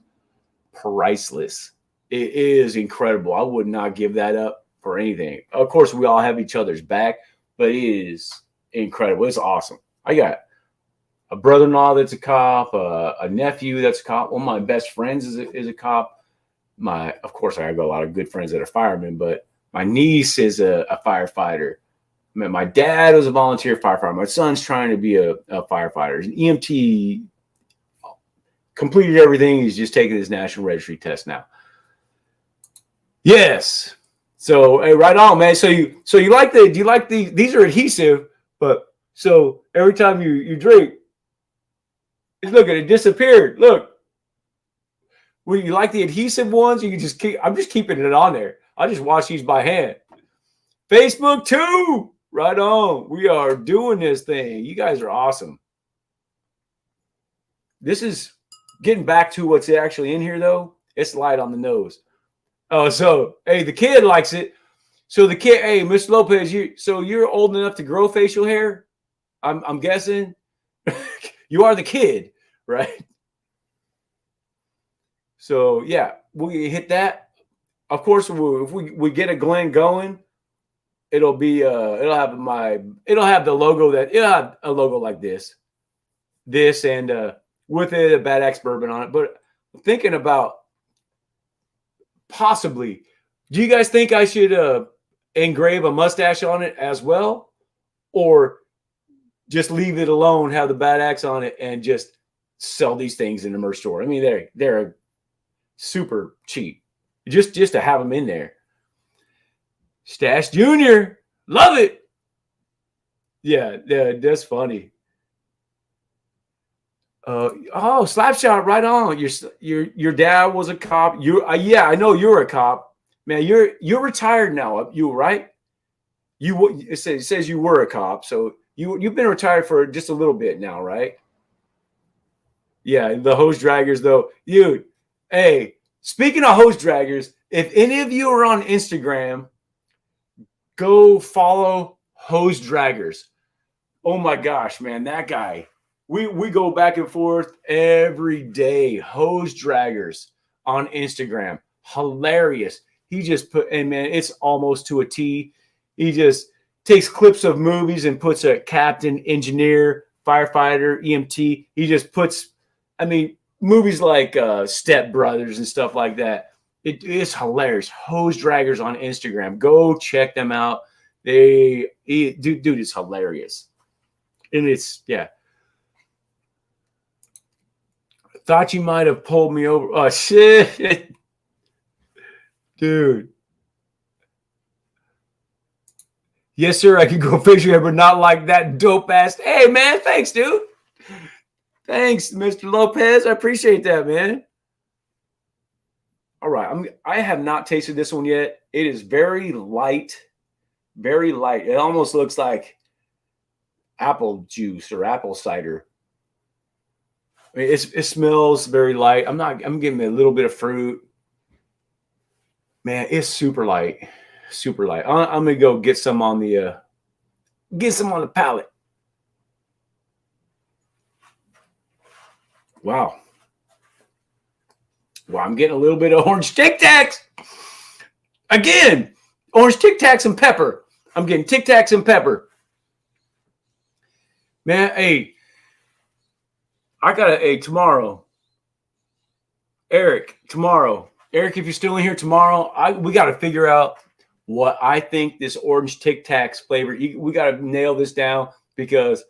priceless. It is incredible. I would not give that up for anything. Of course, we all have each other's back, but it is incredible. It's awesome. I got a brother-in-law that's a cop, a nephew that's a cop. One of my best friends is a cop. Of course, I have a lot of good friends that are firemen, but my niece is a firefighter. My dad was a volunteer firefighter. My son's trying to be a firefighter. He's an EMT, completed everything. He's just taking his national registry test now. Yes. So hey, right on, man. So you like do you like these are adhesive, but so every time you drink, look, it disappeared. Look. Would you like the adhesive ones? You can just I'm just keeping it on there. I just wash these by hand. Facebook too. Right on. We are doing this thing. You guys are awesome. This is getting back to what's actually in here, though. It's light on the nose. Oh, so hey, the kid likes it. So the kid, hey, Mr. Lopez, you're old enough to grow facial hair? I'm guessing. You are the kid, right? So yeah, we hit that. Of course, if we get a Glen going, it'll have the logo it'll have a logo like this, and with it a BAAaack bourbon on it. But I'm thinking about possibly. Do you guys think I should engrave a mustache on it as well, or just leave it alone, have the BAAaack on it, and just sell these things in the merch store? I mean, they're super cheap, just to have them in there. Stash Junior, love it. Yeah, yeah, that's funny. Oh, Slapshot, right on. Your dad was a cop. You, yeah, I know you're a cop, man. You're retired now. You right? It says you were a cop, so you've been retired for just a little bit now, right? Yeah, the hose draggers though, dude. Hey, speaking of hose draggers, if any of you are on Instagram, go follow hose draggers. Oh my gosh, man, that guy. We go back and forth every day. Hose draggers on Instagram. Hilarious. He just put and man, it's almost to a T. He just takes clips of movies and puts a captain, engineer, firefighter, EMT. He just puts, I mean, movies like Step Brothers and stuff like that. It is hilarious. Hose draggers on Instagram. Go check them out. Dude, it's hilarious. And it's, yeah. Thought you might have pulled me over. Oh, shit. Dude. Yes, sir. I can go fishing, but not like that dope ass. Hey, man. Thanks, dude. Thanks, Mr. Lopez. I appreciate that, man. All right. I have not tasted this one yet. It is very light. Very light. It almost looks like apple juice or apple cider. I mean, it smells very light. I'm giving it a little bit of fruit. Man, it's super light. Super light. I'm gonna go get some on the palate. Wow. Wow, I'm getting a little bit of orange Tic Tacs. Again, orange Tic Tacs and pepper. I'm getting Tic Tacs and pepper. Man, hey, I gotta, tomorrow. Eric, tomorrow. Eric, if you're still in here tomorrow, we gotta figure out what I think this orange Tic Tacs flavor. We gotta nail this down because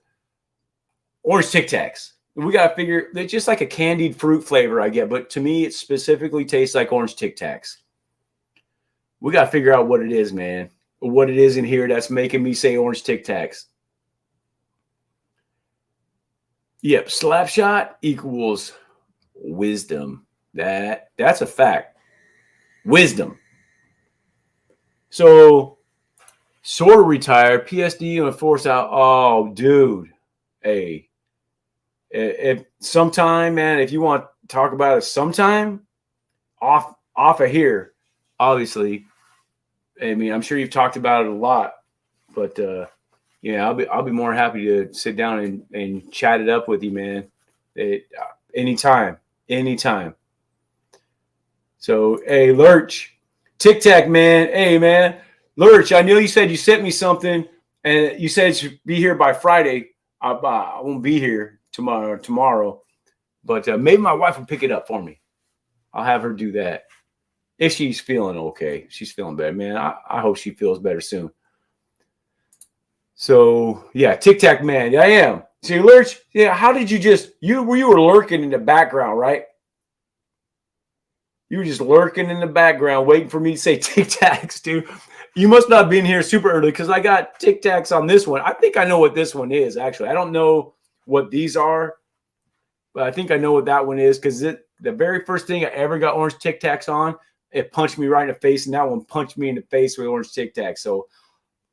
orange Tic Tacs. We gotta figure. It's just like a candied fruit flavor I get, but to me, it specifically tastes like orange Tic Tacs. We gotta figure out what it is, man. What it is in here that's making me say orange Tic Tacs. Yep, Slapshot equals wisdom. That's a fact. Wisdom. So, sort of retired, PSD and force out. Oh, dude. Hey, if sometime, man, if you want to talk about it sometime, off of here, obviously. I mean, I'm sure you've talked about it a lot, but yeah, I'll be more happy to sit down and chat it up with you, man. Anytime. So, hey, Lurch, Tic Tac, man. Hey, man, Lurch, I know you said you sent me something, and you said it should be here by Friday. I won't be here tomorrow, but maybe my wife will pick it up for me. I'll have her do that if she's feeling okay. She's feeling better, man. I hope she feels better soon. So yeah, Tic Tac, man. Yeah, I am. See, Lurch. Yeah, how did you were lurking in the background, right? You were just lurking in the background, waiting for me to say Tic Tacs, dude. You must not have been here super early because I got Tic Tacs on this one. I think I know what this one is, actually. I don't know what these are, but I think I know what that one is because the very first thing I ever got orange Tic Tacs on, it punched me right in the face, and that one punched me in the face with orange Tic Tacs. So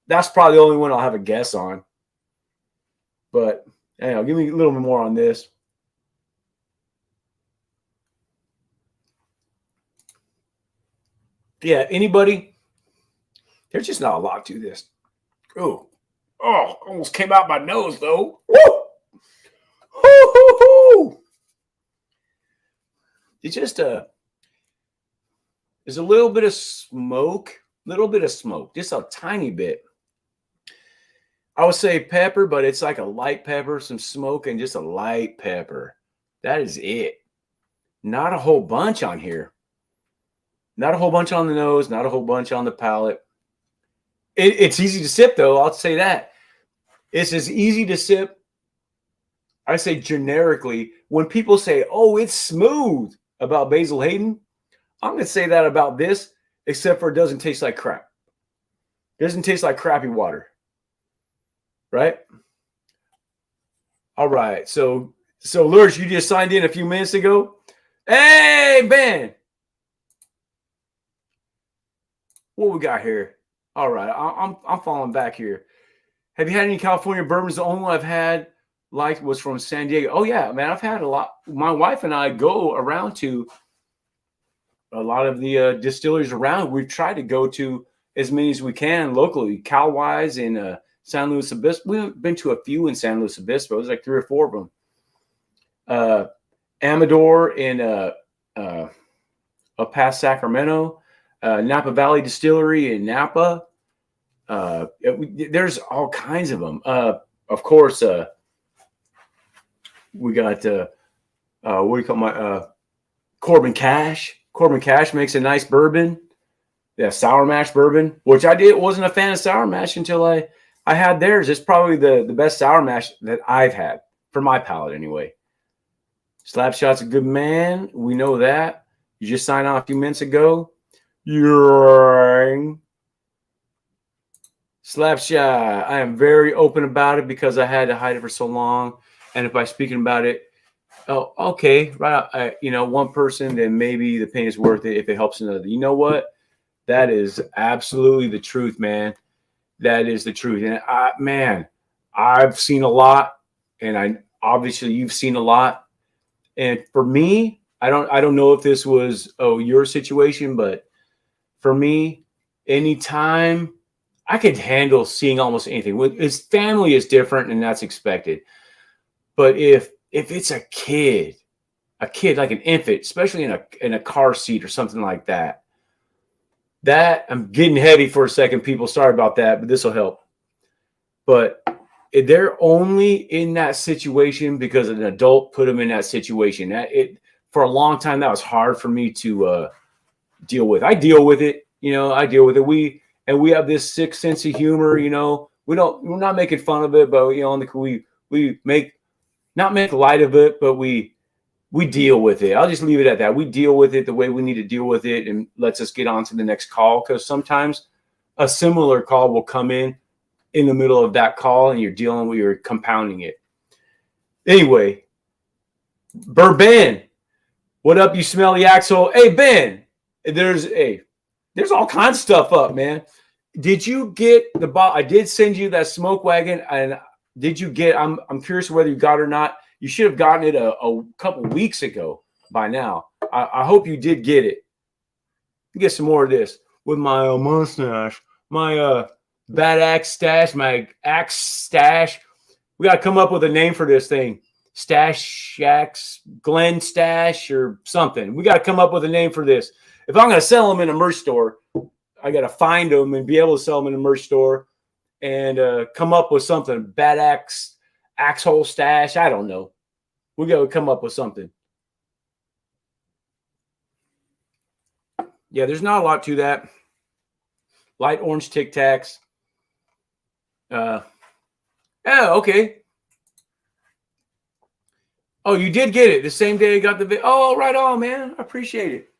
that's probably the only one I'll have a guess on. But anyhow, give me a little bit more on this. Yeah, anybody? There's just not a lot to this. Oh, almost came out my nose though. Woo! Hoo! It's just there's a little bit of smoke, just a tiny bit. I would say pepper, but it's like a light pepper, some smoke, and just a light pepper. That is it. Not a whole bunch on here. Not a whole bunch on the nose, not a whole bunch on the palate. It's easy to sip, though. I'll say that. It's as easy to sip. I say generically, when people say, oh, it's smooth about Basil Hayden, I'm going to say that about this, except for it doesn't taste like crap. It doesn't taste like crappy water. right? All right. So Lurch, you just signed in a few minutes ago. Hey, Ben. What we got here? All right. I'm falling back here. Have you had any California bourbons? The only one I've had was from San Diego. Oh yeah, man. I've had a lot. My wife and I go around to a lot of the distilleries around. We've tried to go to as many as we can locally. Cal-wise in San Luis Obispo. We've been to a few in San Luis Obispo. There's like 3 or 4 of them. Amador in up past Sacramento. Napa Valley Distillery in Napa. There's all kinds of them. Of course, we got what do you call my Corbin Cash. Corbin Cash makes a nice bourbon. Yeah, sour mash bourbon, which wasn't a fan of sour mash until I had theirs. It's probably the best sour mash that I've had for my palate anyway. Slapshot's a good man. We know that. You just signed on a few minutes ago. Slapshot. I am very open about it because I had to hide it for so long. And if I'm speaking about it, oh, okay, right. One person, then maybe the pain is worth it if it helps another. You know what? That is absolutely the truth, man. That is the truth. And I've seen a lot, and obviously you've seen a lot. And for me, I don't know if this was your situation, but for me, anytime I could handle seeing almost anything. His family is different, and that's expected. But if it's a kid like an infant, especially in a car seat or something like that, I'm getting heavy for a second, people. Sorry about that, but this will help. But they're only in that situation because an adult put them in that situation. For a long time, that was hard for me to deal with. I deal with it. I deal with it. We have this sick sense of humor. We're not making fun of it, but we not make light of it, but we deal with it. I'll just leave it at that. We deal with it the way we need to deal with it, and lets us get on to the next call, because sometimes a similar call will come in the middle of that call, and you're compounding it. Anyway, Bourbon, what up, you smelly axle? Hey, Ben, there's all kinds of stuff up, man. Did you get the bottle? I did send you that smoke wagon, and did you get? I'm curious whether you got it or not. You should have gotten it a couple weeks ago by now. I hope you did get it. Get some more of this with my mustache, my BAAaack stash, my axe stash. We got to come up with a name for this thing. Stash Shacks, Glen Stash, or something. We got to come up with a name for this. If I'm going to sell them in a merch store, I got to find them and be able to sell them in a merch store and come up with something. BAAaack, Axhole Stash. I don't know. We got to come up with something. Yeah, there's not a lot to that. Light orange Tic Tacs. Oh, okay. Oh, you did get it the same day you got the video. Oh, right on, man. I appreciate it.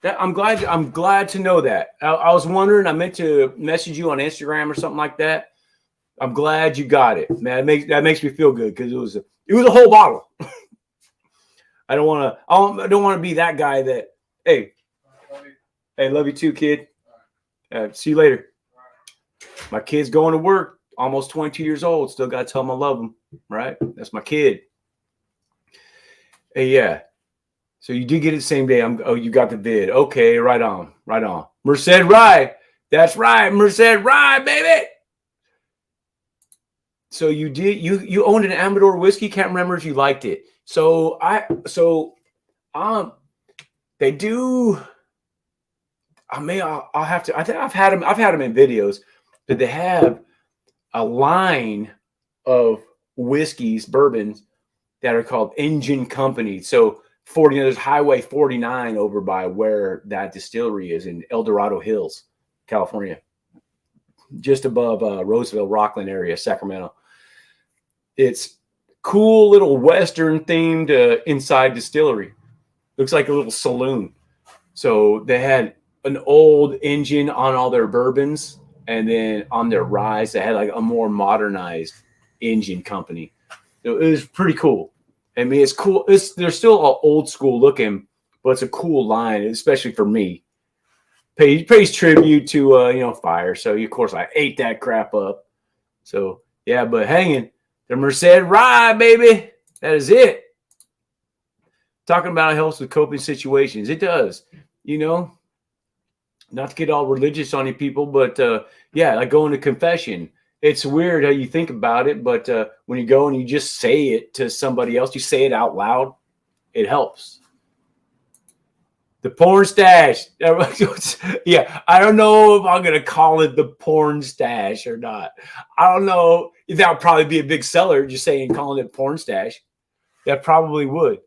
I'm glad to know that. I was wondering. I meant to message you on Instagram or something like that. I'm glad you got it, man. That makes me feel good, because it was a whole bottle. I don't want to be that guy that. Hey, love you too, kid. See you later. My kid's going to work. Almost 22 years old. Still got to tell him I love him. Right? That's my kid. Hey, yeah. So you did get it the same day. You got the vid. Okay, right on. Merced Rye. That's right. Merced Rye, baby. So you owned an Amador whiskey. Can't remember if you liked it. They do. I'll have to. I think I've had them in videos, but they have a line of whiskeys, bourbons that are called Engine Company. So there's Highway 49 over by where that distillery is in El Dorado Hills, California, just above Roseville, Rockland area, Sacramento. It's cool little Western themed inside distillery. Looks like a little saloon. So they had an old engine on all their bourbons, and then on their rise, they had like a more modernized engine company. It was pretty cool. I mean, it's cool. They're still old school looking, but it's a cool line, especially for me. Pays tribute to fire. So of course I ate that crap up. So yeah, but hanging the Merced Rye, baby. That is it. Talking about it helps with coping situations. It does. Not to get all religious on you people, but yeah, like going to confession. It's weird how you think about it, but when you go and you just say it to somebody else, you say it out loud, it helps. The porn stash. Yeah, I don't know if I'm going to call it the porn stash or not. I don't know. That would probably be a big seller, just saying, calling it porn stash. That probably would.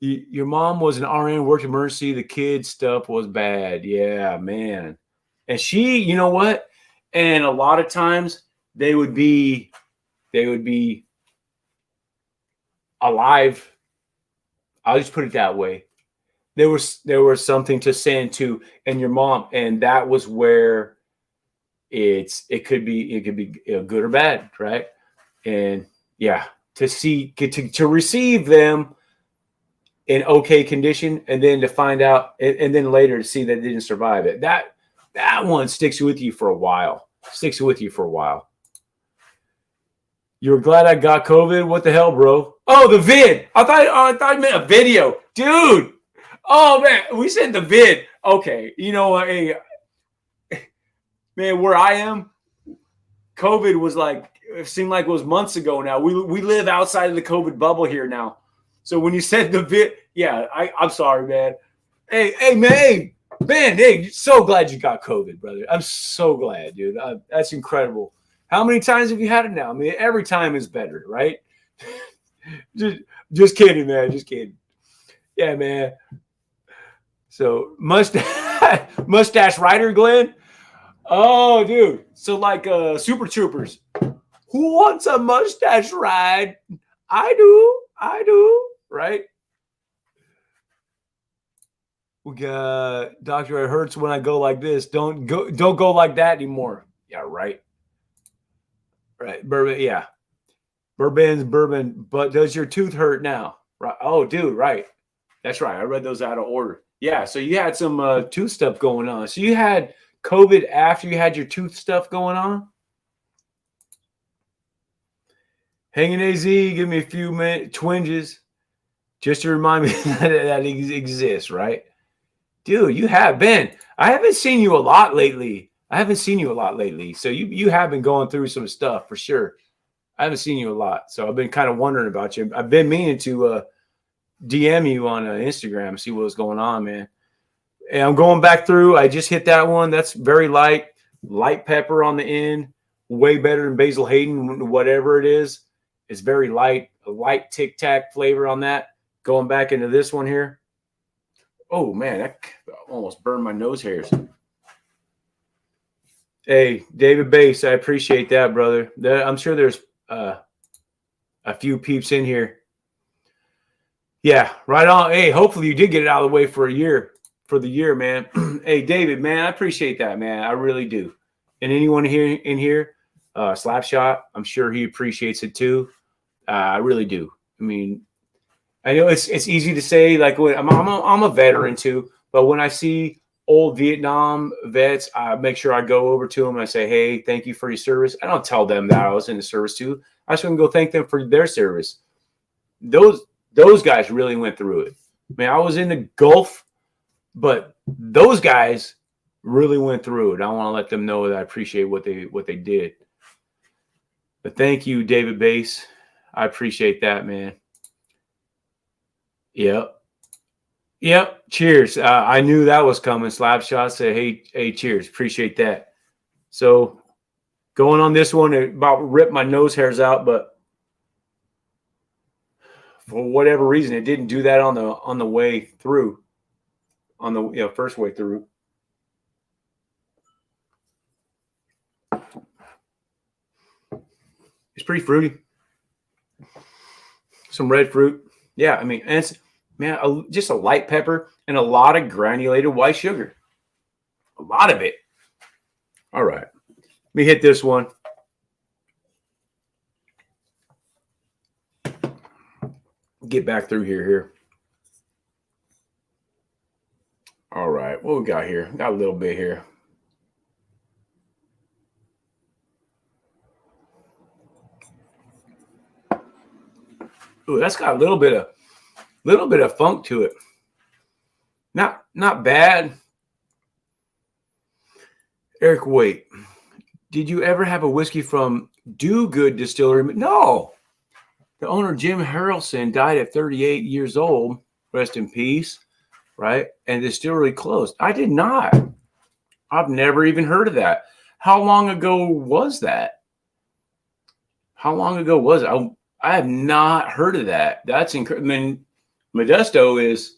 Your mom was an RN, worked emergency. The kid stuff was bad. Yeah, man. And she, you know what? And a lot of times they would be alive. I'll just put it that way. There was something to send to, and your mom, and that was where it could be good or bad, right? And yeah, to receive them in okay condition, and then to find out, and then later to see that they didn't survive it. That one sticks with you for a while. You were glad I got COVID? What the hell, bro? Oh, the vid. I thought you meant a video, dude. Oh man, we said the vid. Okay, hey, man, where I am, COVID was like, it seemed like it was months ago now. We live outside of the COVID bubble here now. So when you said the vid, yeah, I'm sorry, man. Hey, man, hey, so glad you got COVID, brother. I'm so glad, dude. That's incredible. How many times have you had it now? I mean, every time is better, right? just kidding, man. Just kidding. Yeah, man. So mustache rider, Glenn. Oh, dude. So like Super Troopers. Who wants a mustache ride? I do. Right? We got Doctor. It hurts when I go like this. Don't go like that anymore. Yeah, right. Right. Bourbon. Yeah. Bourbon. But does your tooth hurt now? Right. Oh, dude. Right. That's right. I read those out of order. Yeah. So you had some tooth stuff going on. So you had COVID after you had your tooth stuff going on? Hanging AZ, give me a few minutes, twinges, just to remind me that exists, right? Dude, you have been. I haven't seen you a lot lately. So you have been going through some stuff for sure. I haven't seen you a lot. So I've been kind of wondering about you. I've been meaning to DM you on Instagram, see what was going on, man. And I'm going back through. I just hit that one. That's very light pepper on the end. Way better than Basil Hayden, whatever it is. It's very light, a light Tic Tac flavor on that. Going back into this one here. Oh, man, that almost burned my nose hairs. Hey, David Bass, I appreciate that, brother. I'm sure there's a few peeps in here. Yeah, right on. Hey, hopefully you did get it out of the way for the year, man. Hey, David, man, I appreciate that, man. I really do. And anyone here in here, Slapshot, I'm sure he appreciates it too. I really do. I mean, I know it's easy to say, like, I'm a veteran too, but when I see old Vietnam vets, I make sure I go over to them and I say, hey, thank you for your service. I don't tell them that I was in the service too. I just want to go thank them for their service. Those guys really went through it. I mean, I was in the Gulf, but those guys really went through it. I want to let them know that I appreciate what they did. But thank you, David Bass. I appreciate that, man. Yep. Cheers. I knew that was coming. Slapshot said, hey, cheers. Appreciate that. So going on this one, it about ripped my nose hairs out, but for whatever reason, it didn't do that on the way through, on the first way through. It's pretty fruity. Some red fruit. Yeah, I mean, and it's, man, just a light pepper and a lot of granulated white sugar. A lot of it. All right. Let me hit this one. Get back through here. All right. What we got here? Got a little bit here. Ooh, that's got a little bit of funk to it. Not bad. Eric, wait. Did you ever have a whiskey from Do Good Distillery? No. The owner, Jim Harrelson, died at 38 years old. Rest in peace. Right? And the distillery closed. I did not. I've never even heard of that. How long ago was that? How long ago was it? I have not heard of that. That's incredible. I mean, Modesto is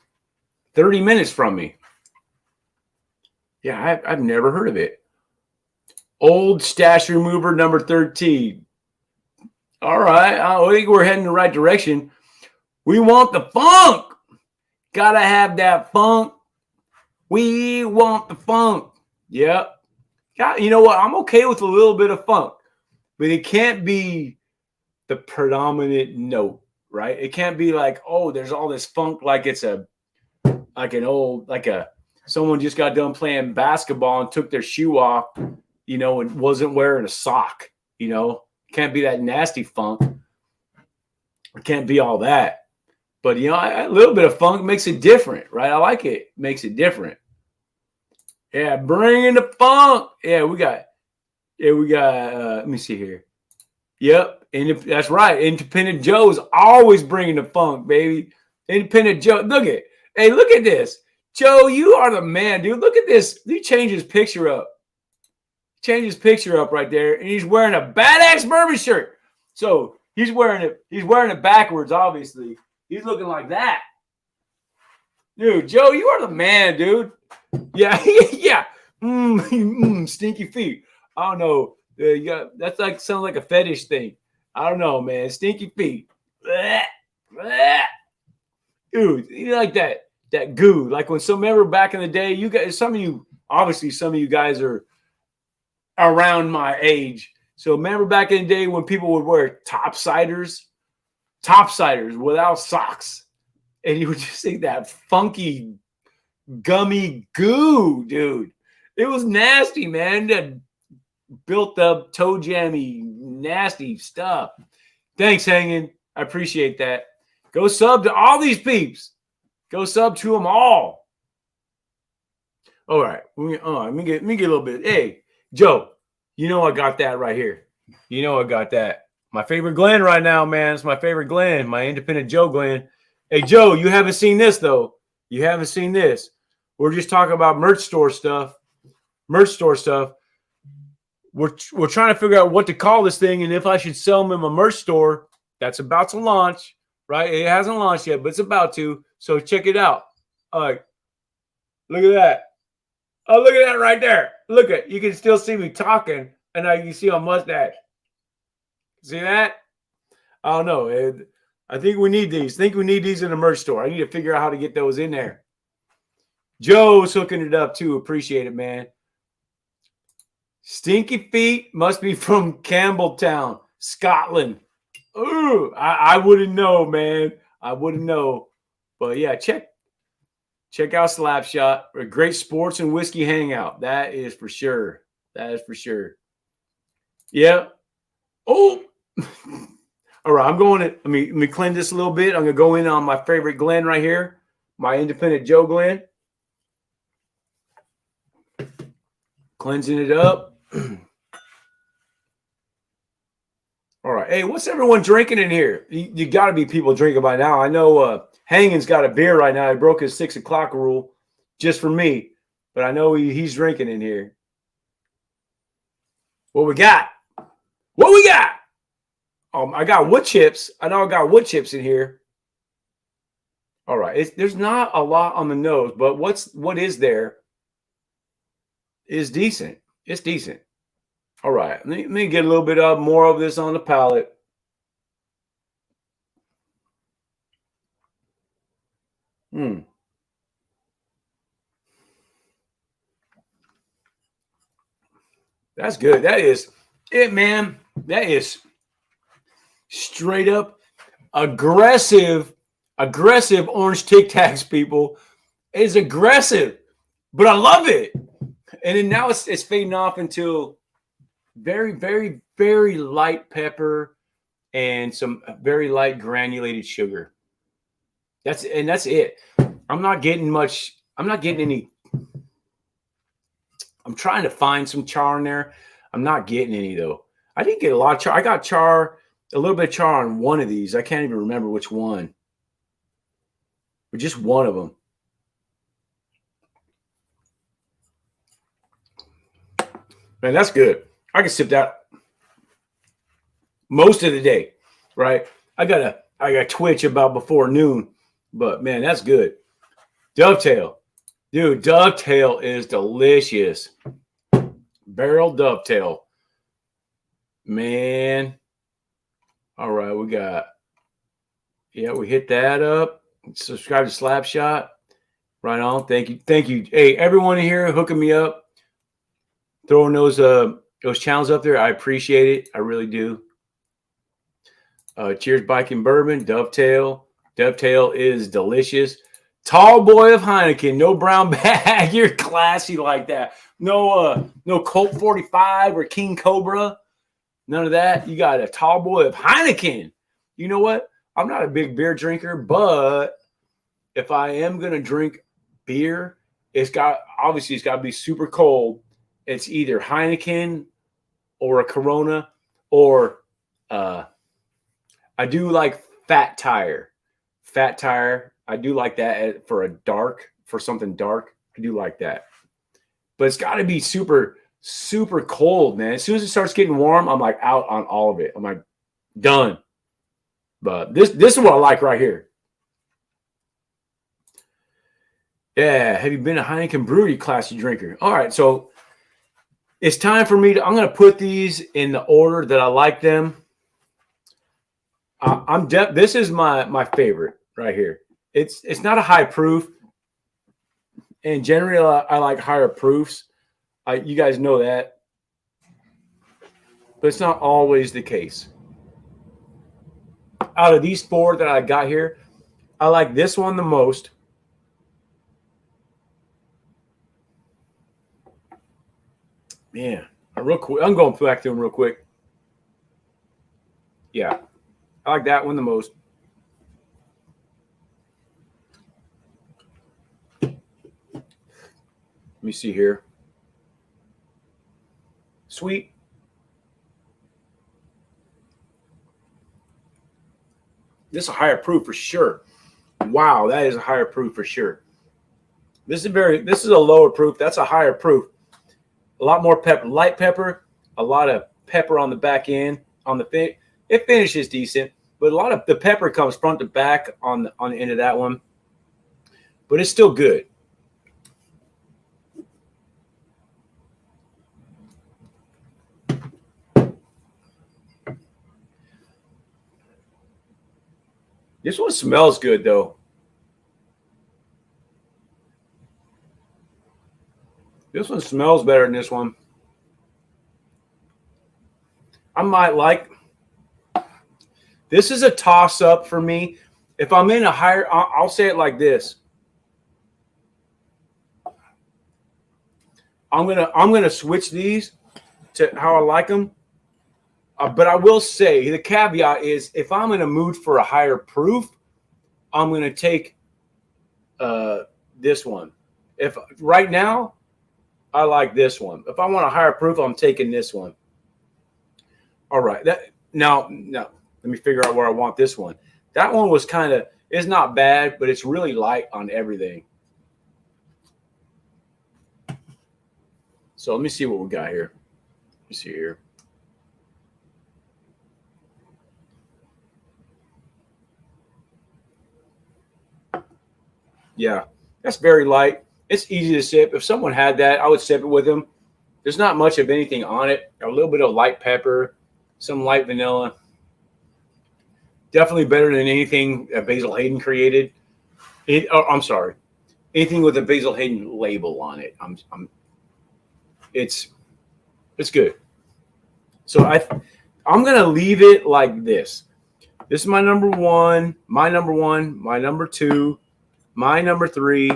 30 minutes from me. Yeah, I've never heard of it. Old Stash Remover number 13. All right. I think we're heading the right direction. We want the funk. Gotta have that funk. We want the funk. Yep. God, you know what? I'm okay with a little bit of funk, but it can't be the predominant note, right? It can't be like, oh, there's all this funk like it's someone just got done playing basketball and took their shoe off, and wasn't wearing a sock, Can't be that nasty funk. It can't be all that. But, a little bit of funk makes it different, right? I like it. Makes it different. Yeah, bring in the funk. Yeah, we got, let me see here. Yep, that's right. Independent Joe's always bringing the funk, baby. Independent Joe. Look at this. Joe, you are the man, dude. Look at this. He changed his picture up. Right there, and he's wearing a badass bourbon shirt. So he's wearing it backwards, obviously. He's looking like that. Dude, Joe, you are the man, dude. Yeah, yeah. Stinky feet. I don't know. That's sounds like a fetish thing. I don't know, man. Stinky feet. Dude, you like that goo. Like when remember back in the day, you guys, some of you guys are around my age. So remember back in the day when people would wear topsiders without socks. And you would just see that funky, gummy goo, dude. It was nasty, man. That built up toe jammy, nasty stuff. Thanks, Hanging. I appreciate that. Go sub to all these peeps. Go sub to them all. All right. Let me get a little bit. Hey, Joe, I got that right here. I got that. My favorite Glenn right now, man. It's my favorite Glenn, my Independent Joe Glenn. Hey, Joe, you haven't seen this, though. You haven't seen this. We're just talking about merch store stuff. We're trying to figure out what to call this thing and if I should sell them in my merch store. That's about to launch, right? It hasn't launched yet, but it's about to. So check it out. All right. Look at that. Oh, look at that right there. Look at, you can still see me talking, and now you can see my mustache. See that? I don't know. I think we need these. in the merch store. I need to figure out how to get those in there. Joe's hooking it up too. Appreciate it, man. Stinky Feet must be from Campbelltown, Scotland. Ooh, I wouldn't know, man. I wouldn't know. But yeah, check out Slapshot. A great sports and whiskey hangout. That is for sure. Yeah. Oh. All right, I'm going to let me cleanse this a little bit. I'm going to go in on my favorite Glen right here, my Independent Joe Glen. Cleansing it up. All right. Hey, what's everyone drinking in here? You got to be people drinking by now. I know Hanging's got a beer right now. He broke his 6 o'clock rule just for me, but I know he's drinking in here. What we got? I got wood chips. I know I got wood chips in here. All right. There's not a lot on the nose, but what is there is decent. It's decent. All right. Let me get a little bit more of this on the palate. That's good. That is it, man. That is straight up aggressive orange Tic Tacs, people. It's aggressive, but I love it. And then now it's fading off into very, very, very light pepper and some very light granulated sugar. That's it. I'm not getting much. I'm not getting any. I'm trying to find some char in there. I'm not getting any though. I didn't get a lot of char. I got char, a little bit of char on one of these. I can't even remember which one. But just one of them. Man, that's good. I can sip that most of the day, right? I got twitch about before noon, but man, that's good. Dovetail. Dude, dovetail is delicious. Barrel dovetail. Man. All right, we hit that up. Subscribe to Slapshot. Right on. Thank you. Thank you. Hey, everyone in here hooking me up. Throwing those channels up there. I appreciate it. I really do. Cheers, Biking Bourbon. Dovetail. Dovetail is delicious. Tall boy of Heineken. No brown bag. You're classy like that. No Colt 45 or King Cobra. None of that. You got a tall boy of Heineken. You know what? I'm not a big beer drinker, but if I am going to drink beer, it's got to be super cold. It's either Heineken or a Corona, or I do like Fat Tire. Fat Tire, I do like that for something dark. I do like that. But it's got to be super, super cold, man. As soon as it starts getting warm, I'm like out on all of it. I'm like done. But this is what I like right here. Yeah, have you been a Heineken brewery classy drinker? All right, so it's time for me I'm going to put these in the order that I like them. This is my favorite right here. It's not a high proof, and generally I like higher proofs. You guys know that, but it's not always the case. Out of these four that I got here, I like this one the most. Man, real quick, I'm going back to them real quick. Yeah, I like that one the most. Let me see here. Sweet. This is a higher proof for sure. Wow, that is a higher proof for sure. This is a lower proof. That's a higher proof. A lot more pepper, light pepper, a lot of pepper on the back end. On the fin, it finishes decent, but a lot of the pepper comes front to back on the end of that one. But it's still good. This one smells good though. This one smells better than this one. I might like. This is a toss up for me. If I'm in a higher, I'll say it like this. I'm gonna switch these to how I like them. But I will say the caveat is if I'm in a mood for a higher proof, I'm gonna take this one. If right now, I like this one. If I want a higher proof, I'm taking this one. All right. Now, let me figure out where I want this one. That one was it's not bad, but it's really light on everything. So let me see what we got here. Let me see here. Yeah, that's very light. It's easy to sip. If someone had that, I would sip it with them. There's not much of anything on it. A little bit of light pepper, some light vanilla. Definitely better than anything Basil Hayden created. I'm sorry, anything with a Basil Hayden label on it. It's It's good. So I'm going to leave it like this. This is my number one, my number two, my number three,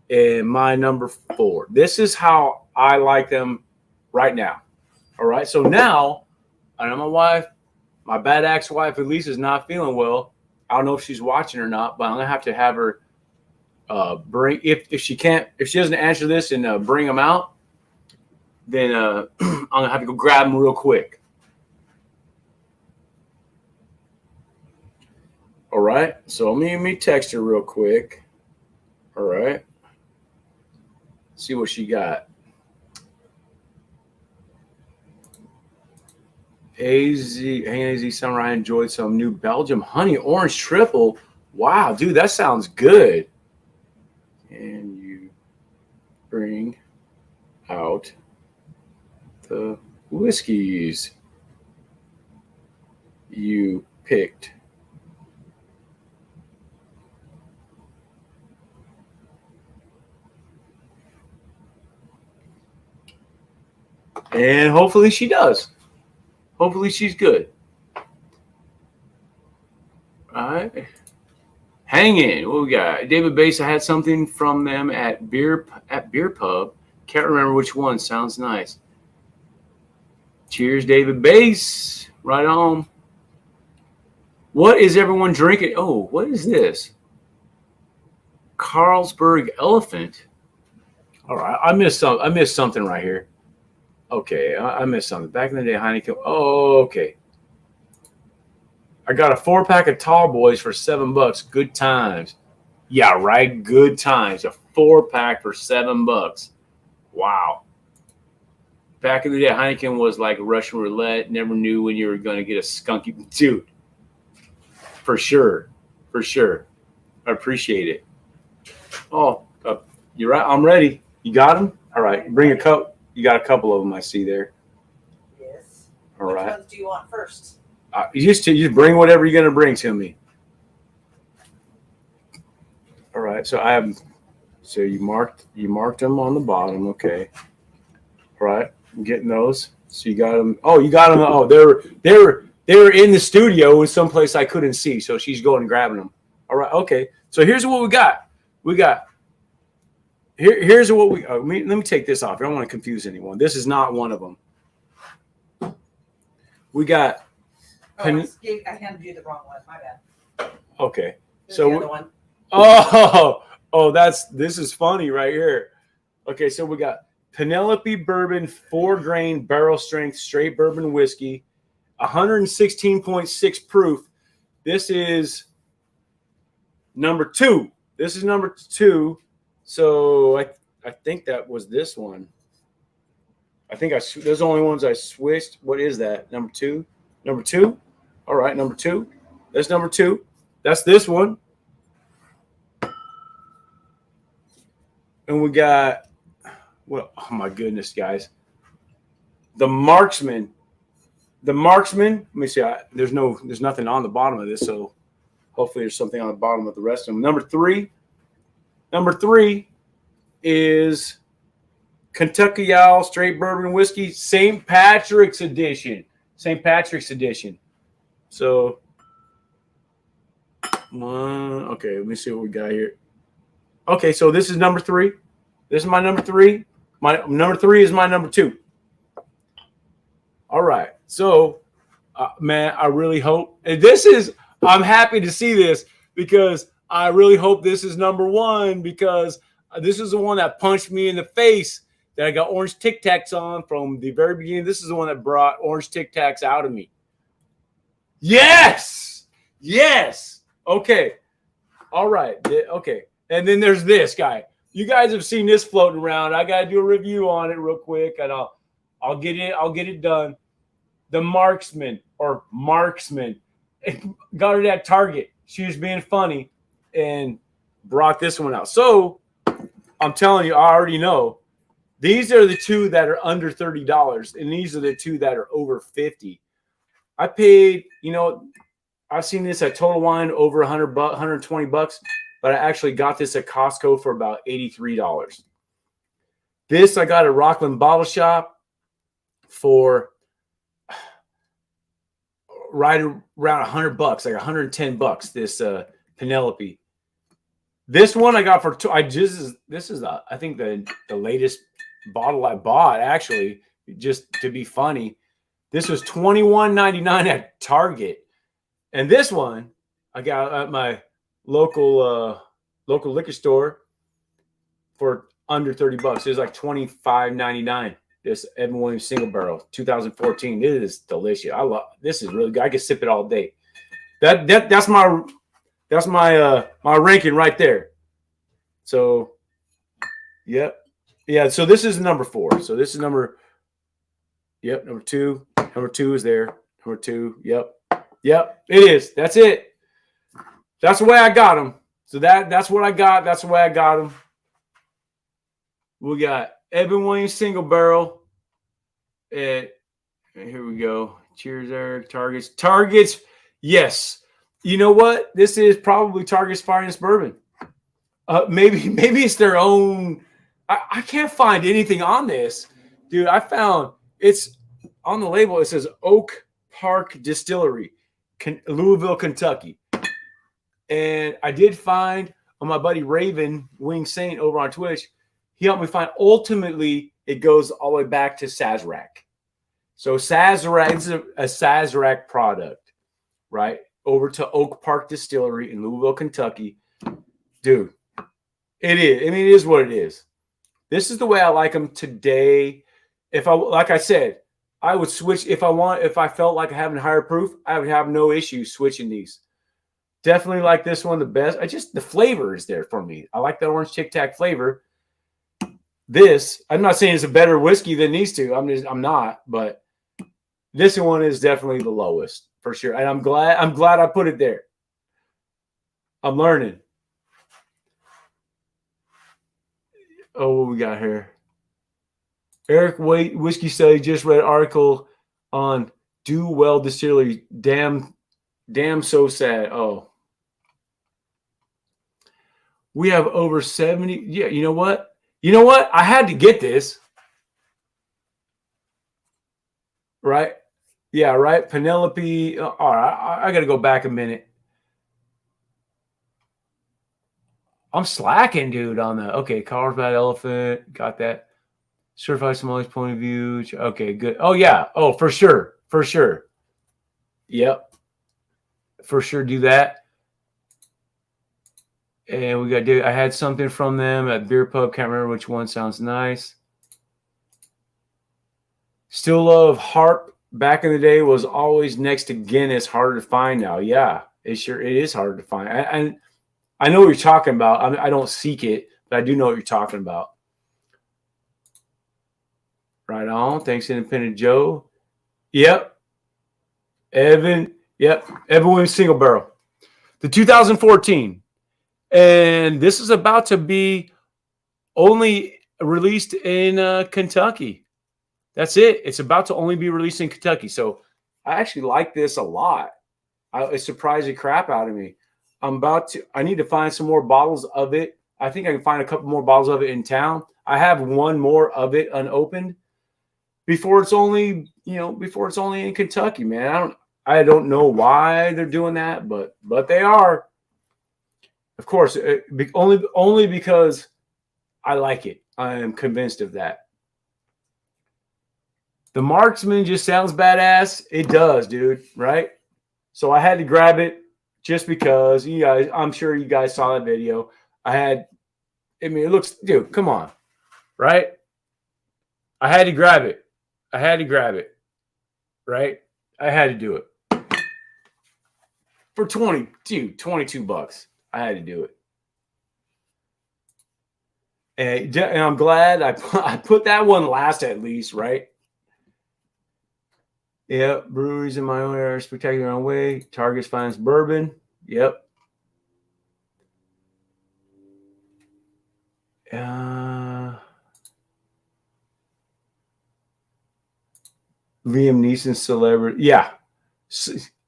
and my number four. This is how I like them right now. All right. So now I know my wife, my BAAaack's wife, Elisa, is not feeling well. I don't know if she's watching or not, but I'm going to have her bring, if she doesn't answer this and bring them out, then I'm going to have to go grab them real quick. All right. So let me text her real quick. All right. See what she got. AZ Samurai enjoyed some new Belgium honey orange triple. Wow, dude, that sounds good. And you bring out the whiskeys you picked. And hopefully she does. Hopefully she's good. All right. Hang in. What we got? David Bass. I had something from them at beer pub. Can't remember which one. Sounds nice. Cheers, David Bass. Right on. What is everyone drinking? Oh, what is this? Carlsberg Elephant. All right. I missed something right here. Okay, I missed something. Back in the day, Heineken. Oh, okay. I got a 4-pack of Tall Boys for $7. Good times. Yeah, right. Good times. A 4-pack for $7. Wow. Back in the day, Heineken was like Russian roulette. Never knew when you were going to get a skunky dude. For sure. For sure. I appreciate it. Oh, you're right. I'm ready. You got them? All right. Bring a cup. You got a couple of them I see there. Yes. All right. Which ones do you want first? You just bring whatever you're going to bring to me. All right. So you marked them on the bottom. Okay. All right. I'm getting those. So you got them. Oh, you got them. Oh, they were in the studio in someplace I couldn't see. So she's going and grabbing them. All right. Okay. So here's what we got. Here's what we. Let me take this off. I don't want to confuse anyone. This is not one of them. We got. I handed you the wrong one. My bad. Okay. There's So the other one. This is funny right here. Okay, so we got Penelope Bourbon 4-grain barrel strength straight bourbon whiskey, 116.6 proof. This is number 2. This is number 2. So I think that was this one. I think those are the only ones I switched. What is that? Number 2? Number 2? All right, number 2. That's number 2. That's this one. And we got, well, oh my goodness, guys. The Marksman. Let me see. There's nothing on the bottom of this, so hopefully there's something on the bottom of the rest of them. Number 3 is Kentucky Owl Straight Bourbon Whiskey, St. Patrick's Edition. So, okay, let me see what we got here. Okay, so this is number 3. This is my number 3. My number 3 is my number 2. All right. So, man, I really hope, and I'm happy to see this because I really hope this is number 1 because this is the one that punched me in the face that I got orange Tic Tacs on from the very beginning. This is the one that brought orange Tic Tacs out of me. Yes. Okay. All right. Okay. And then there's this guy. You guys have seen this floating around. I got to do a review on it real quick, and I'll get it done. The Marksman. Got it at Target. She was being funny and brought this one out. So I'm telling you, I already know. These are the 2 that are under $30, and these are the 2 that are over $50. I paid, I've seen this at Total Wine over $100, $120, but I actually got this at Costco for about $83. This I got at Rockland Bottle Shop for right around $100, like $110. This Penelope. This one I got for this is I think the latest bottle I bought, actually, just to be funny. This was $21.99 at Target, and this one I got at my local liquor store for under $30. It was like $25.99. This Evan Williams single barrel 2014. It is delicious. I love this. Is really good. I can sip it all day. That's my ranking right there. So, yep. Yeah, so this is number 4. So this is number 2. Number 2 is there. Number 2. Yep. It is. That's it. That's the way I got them. So that's what I got. That's the way I got them. We got Evan Williams single barrel. And here we go. Cheers, Eric. Targets. Yes. You know what? This is probably Target's finest bourbon. Maybe it's their own. I can't find anything on this, dude. I found it's on the label. It says Oak Park Distillery, Louisville, Kentucky. And I did find on my buddy Raven Wing Saint over on Twitch. He helped me find. Ultimately, it goes all the way back to Sazerac. So Sazerac, it's a Sazerac product, right? Over to Oak Park Distillery in Louisville, Kentucky. Dude, it is. I mean, it is what it is. This is the way I like them today. Like I said, I would switch if I felt like having higher proof, I would have no issue switching these. Definitely like this one the best. The flavor is there for me. I like the orange Tic Tac flavor. This, I'm not saying it's a better whiskey than these two. I'm not, but this one is definitely the lowest for sure. And I'm glad I put it there. I'm learning. Oh, what we got here? Eric Waite, Whiskey Study, just read article on Do Well Distillery. Damn, so sad. Oh. We have over 70. Yeah, you know what? I had to get this. Right? Yeah, right. Penelope. All right, I got to go back a minute. I'm slacking, dude, on the. Okay, Carlsbad Elephant. Got that. Certified Somali's point of view. Okay, good. Oh, yeah. Oh, for sure. For sure. Yep. For sure do that. And we got. I had something from them at Beer Pub. Can't remember which one. Sounds nice. Still love Harp. Back in the day was always next to Guinness. Harder to find now. Yeah, it is harder to find. And I know what you're talking about. I don't seek it, but I do know what you're talking about. Right on. Thanks, Independent Joe. Yep. Evan. Yep. Evan Williams single barrel. The 2014. And this is about to be only released in Kentucky. That's it. It's about to only be released in Kentucky. So I actually like this a lot. It surprised the crap out of me. I need to find some more bottles of it. I think I can find a couple more bottles of it in town. I have one more of it unopened before it's only in Kentucky, man. I don't know why they're doing that, but they are. Of course, only because I like it. I am convinced of that. The Marksman just sounds badass. It does, dude, right? So I had to grab it just because you guys, I'm sure you guys saw that video. It looks, dude, come on, right? I had to grab it. Right? I had to do it. For $22. I had to do it. And I'm glad I put that one last at least, right? Yep, breweries in my own area, spectacular own way. Target's finest bourbon. Yep. Liam Neeson celebrity. Yeah.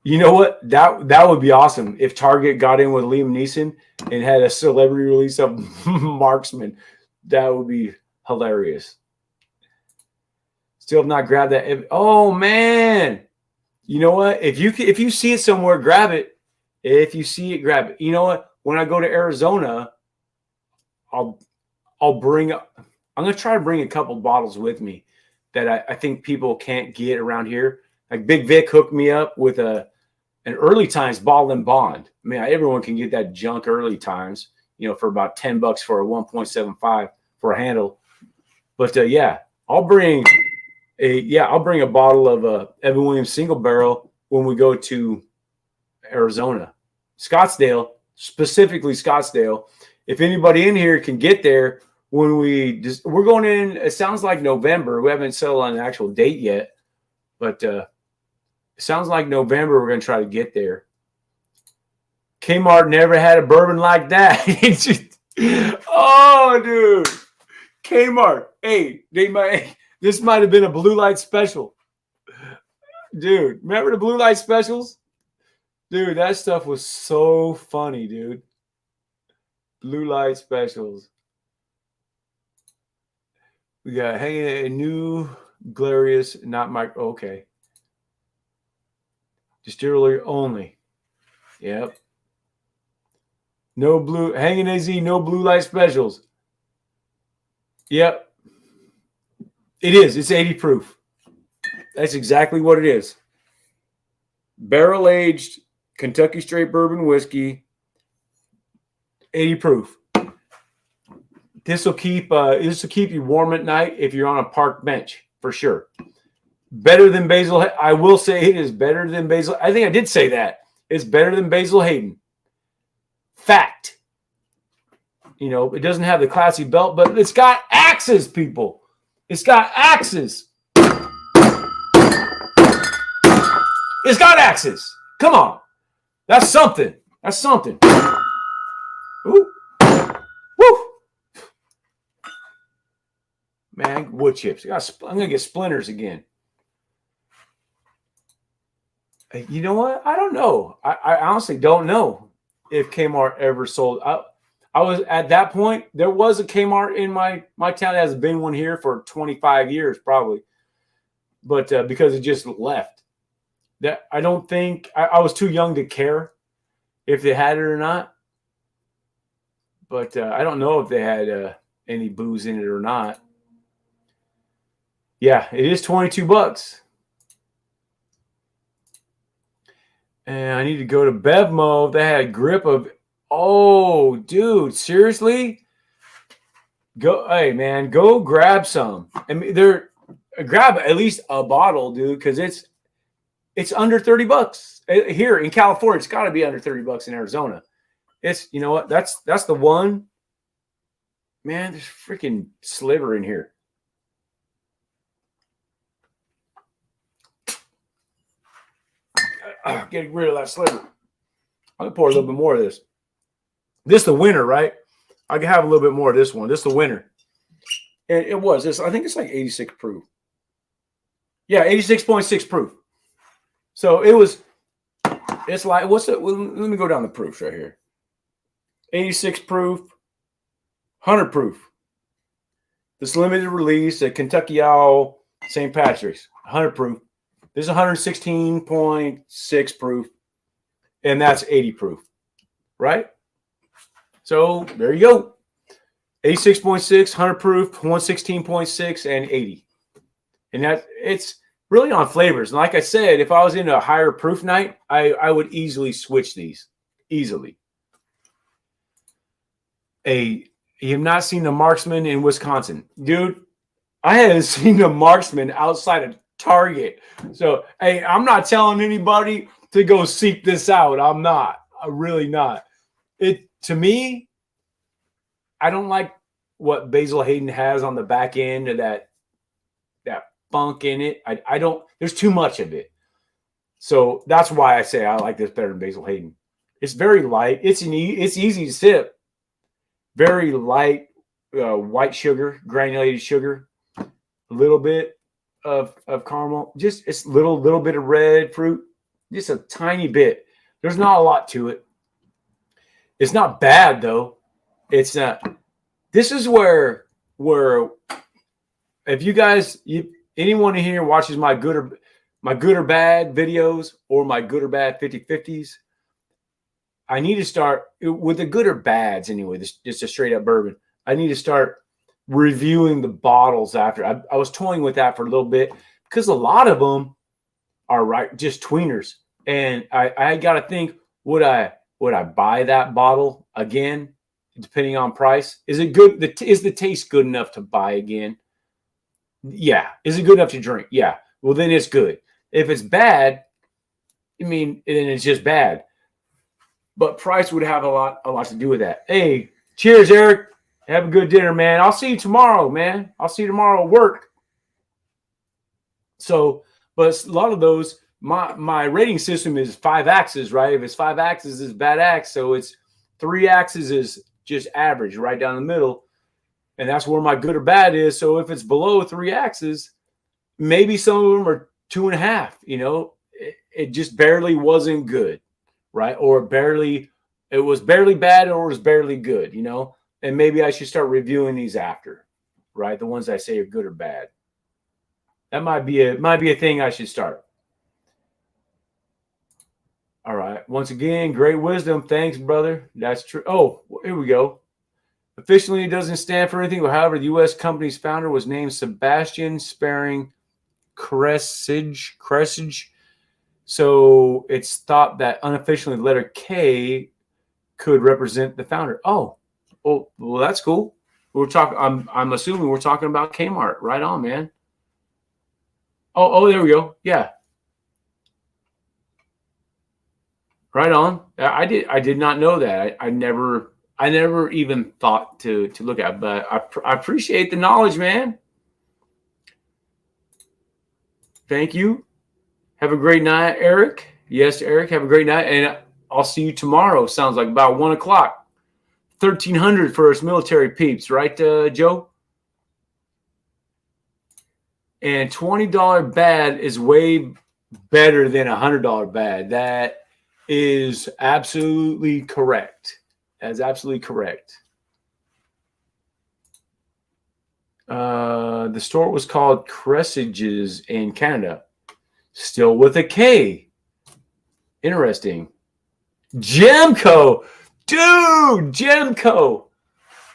You know what? That would be awesome if Target got in with Liam Neeson and had a celebrity release of Marksman. That would be hilarious. Still have not grabbed that. Oh man. You know what? If you see it somewhere, grab it. If you see it, grab it. You know what? When I go to Arizona, I'm gonna try to bring a couple bottles with me that I think people can't get around here. Like Big Vic hooked me up with an early times bottle and bond. I mean, everyone can get that junk early times, for about $10 for a 1.75 for a handle. But yeah, I'll bring a bottle of Evan Williams single barrel when we go to Arizona, Scottsdale, specifically Scottsdale. If anybody in here can get there when we're going in, it sounds like November. We haven't settled on an actual date yet, but it sounds like November we're going to try to get there. Kmart never had a bourbon like that. Oh, dude. Kmart. Hey, this might have been a blue light special. Dude, remember the blue light specials? Dude, that stuff was so funny, dude. Blue light specials. We got hanging a new Glarious, not micro. Okay. Distillery only. Yep. No blue, hanging AZ, no blue light specials. Yep. It is. It's 80 proof. That's exactly what it is. Barrel aged Kentucky straight bourbon whiskey, 80 proof. This will keep you warm at night if you're on a park bench for sure. Better than Basil. I will say it is better than Basil. I think I did say that. It's better than Basil Hayden. Fact. It doesn't have the classy belt, but it's got axes, people. It's got axes. It's got axes. Come on. That's something. That's something. Ooh. Woo. Man, wood chips. I'm going to get splinters again. You know what? I don't know. I honestly don't know if Kmart ever sold. I was at that point. There was a Kmart in my town. There hasn't been one here for 25 years, probably. But because it just left. That I don't think I was too young to care if they had it or not. But I don't know if they had any booze in it or not. Yeah, it is $22. And I need to go to Bevmo. They had a grip of. Oh, dude, seriously? Hey, man, go grab some. I mean, grab at least a bottle, dude, because it's under $30 here in California. It's got to be under $30 in Arizona. It's, you know what? That's the one. Man, there's freaking sliver in here. Getting rid of that sliver. I'm gonna pour a little bit more of this. This is the winner, right? I can have a little bit more of this one. This is the winner. And it was this. I think it's like 86 proof. Yeah, 86.6 proof. So it's like, what's it? Well, let me go down the proofs right here. 86 proof, 100 proof. This limited release at Kentucky Owl, St. Patrick's, 100 proof. This is 116.6 proof, and that's 80 proof, right? So there you go. 86.6, 100 proof, 116.6, and 80. And it's really on flavors. And like I said, if I was in a higher proof night, I would easily switch these. Easily. You have not seen the Marksman in Wisconsin. Dude, I haven't seen the Marksman outside of Target. So, hey, I'm not telling anybody to go seek this out. I'm not. I'm really not. To me, I don't like what Basil Hayden has on the back end of that funk in it. I don't. There's too much of it. So that's why I say I like this better than Basil Hayden. It's very light. It's easy to sip. Very light white sugar, granulated sugar, a little bit of caramel, just it's little bit of red fruit, just a tiny bit. There's not a lot to it. It's not bad though. It's not. This is where if you guys anyone in here watches my good or bad videos or my good or bad 50/50s, I need to start with the good or bads anyway. This just a straight up bourbon. I need to start reviewing the bottles after. I was toying with that for a little bit because a lot of them are just tweeners, and I got to think, would I buy that bottle again, depending on price? Is it good? Is the taste good enough to buy again? Yeah. Is it good enough to drink? Yeah. Well, then it's good. If it's bad, I mean, then it's just bad. But price would have a lot to do with that. Hey, cheers, Eric. Have a good dinner, man. I'll see you tomorrow, man. I'll see you tomorrow at work. So, but a lot of those, my rating system is 5 axes, right? If it's 5 axes, it's bad axe. So it's 3 axes is just average, right down the middle. And that's where my good or bad is. So if it's below 3 axes, maybe some of them are 2.5, you know, it just barely wasn't good, right? Or it was barely bad or it was barely good, you know? And maybe I should start reviewing these after, right? The ones I say are good or bad. That might be a thing I should start. All right. Once again, great wisdom. Thanks, brother. That's true. Oh, here we go. Officially, it doesn't stand for anything. However, the U.S. company's founder was named Sebastian Sparing Kressage. So it's thought that unofficially the letter K could represent the founder. Oh, well, that's cool. We're talking. I'm assuming we're talking about Kmart. Right on, man. Oh, there we go. Yeah. Right on. I did not know that. I never even thought to look at, but I appreciate the knowledge, man. Thank you. Have a great night, Eric. Yes, Eric, have a great night. And I'll see you tomorrow. Sounds like about 1 o'clock. 1,300 for us military peeps, right, Joe? And $20 bad is way better than $100 bad. That is absolutely correct. That's absolutely correct. The store was called Cressages in Canada. Still with a K. Interesting. Gemco. Dude, Gemco.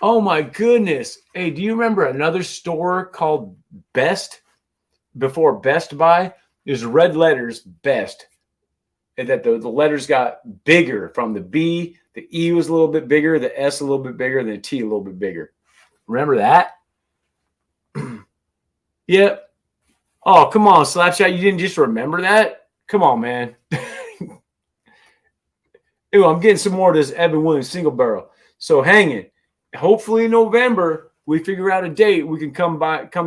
Oh my goodness. Hey, do you remember another store called Best? Before Best Buy? There's red letters, Best. And that the letters got bigger from the B. The E was a little bit bigger. The S a little bit bigger. And the T a little bit bigger. Remember that? Yep. Oh, come on, Slapshot. You didn't just remember that? Come on, man. Ew, I'm getting some more of this Evan Williams single barrel. So hanging. Hopefully in November, we figure out a date. We can come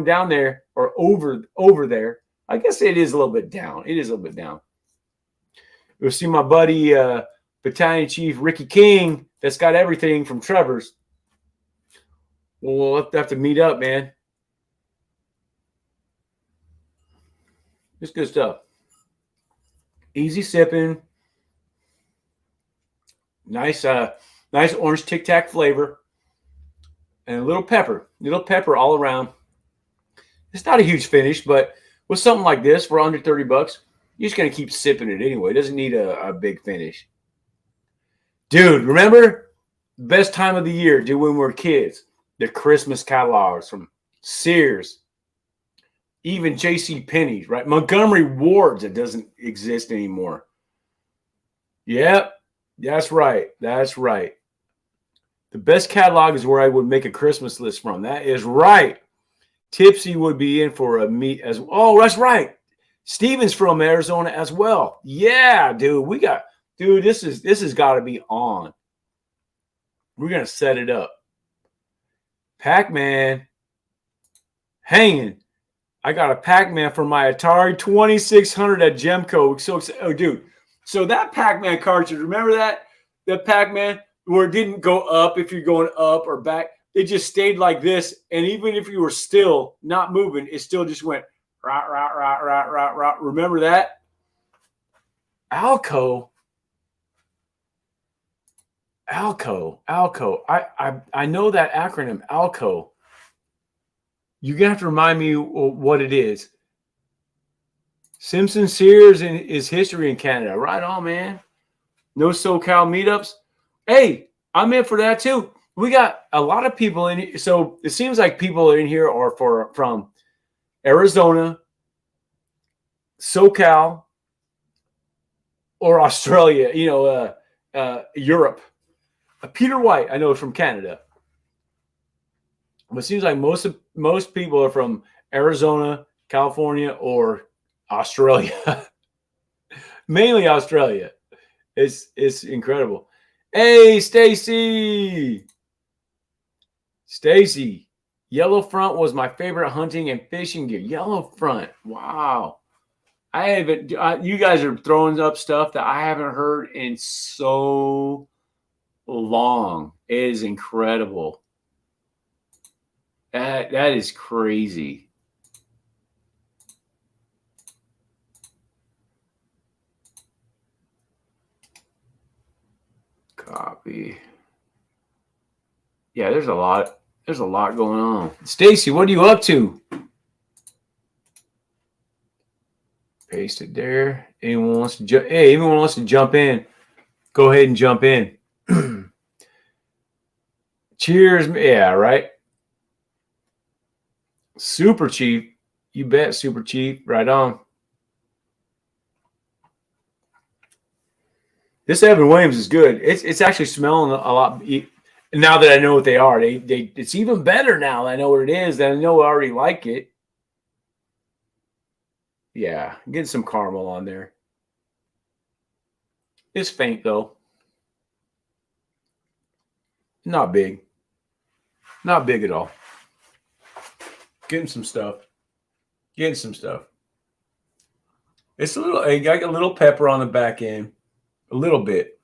down there or over there. I guess it is a little bit down. It is a little bit down. We'll see my buddy, Battalion Chief Ricky King, that's got everything from Trevor's. Well, we'll have to meet up, man. It's good stuff. Easy sipping. Nice orange Tic Tac flavor. And a little pepper all around. It's not a huge finish, but with something like this for under $30, you're just going to keep sipping it anyway. It doesn't need a big finish. Dude, remember the best time of the year, dude, when we were kids? The Christmas catalogs from Sears, even J.C. Penney's, right? Montgomery Ward's, that doesn't exist anymore. Yep, that's right. That's right. The best catalog is where I would make a Christmas list from. That is right. Tipsy would be in for a meet as well. Oh, that's right. Steven's from Arizona as well. Yeah, dude. This has got to be on. We're going to set it up. Pac-Man. Hanging. I got a Pac-Man for my Atari 2600 at Gemco. So, oh, dude. So that Pac-Man cartridge, remember that? The Pac-Man where it didn't go up if you're going up or back. It just stayed like this. And even if you were still not moving, it still just went rah, rah, rah, rah, rah, rah. Remember that? Alco. I know that acronym, Alco. You're going to have to remind me what it is. Simpson Sears is history in Canada. Right on, man. No SoCal meetups. Hey, I'm in for that too. We got a lot of people in here. So it seems like people in here are from Arizona, SoCal, or Australia, Europe. Peter White, I know, is from Canada. But it seems like most people are from Arizona, California, or Australia. Mainly Australia. It's incredible. Hey, Stacy. Stacy. Yellow Front was my favorite hunting and fishing gear. Yellow Front. Wow. I haven't. You guys are throwing up stuff that I haven't heard in so long. It is incredible. That is crazy. Copy. Yeah, there's a lot. There's a lot going on. Stacy, what are you up to? Paste it there. Anyone wants to jump in? Go ahead and jump in. Cheers. Yeah, right. Super cheap. You bet, super cheap. Right on. This Evan Williams is good. It's actually smelling a lot. Now that I know what they are, it's even better now that I know what it is. That I know I already like it. Yeah, get some caramel on there. It's faint though. Not big. Not big at all. Getting some stuff. It's a little. I got a little pepper on the back end. A little bit.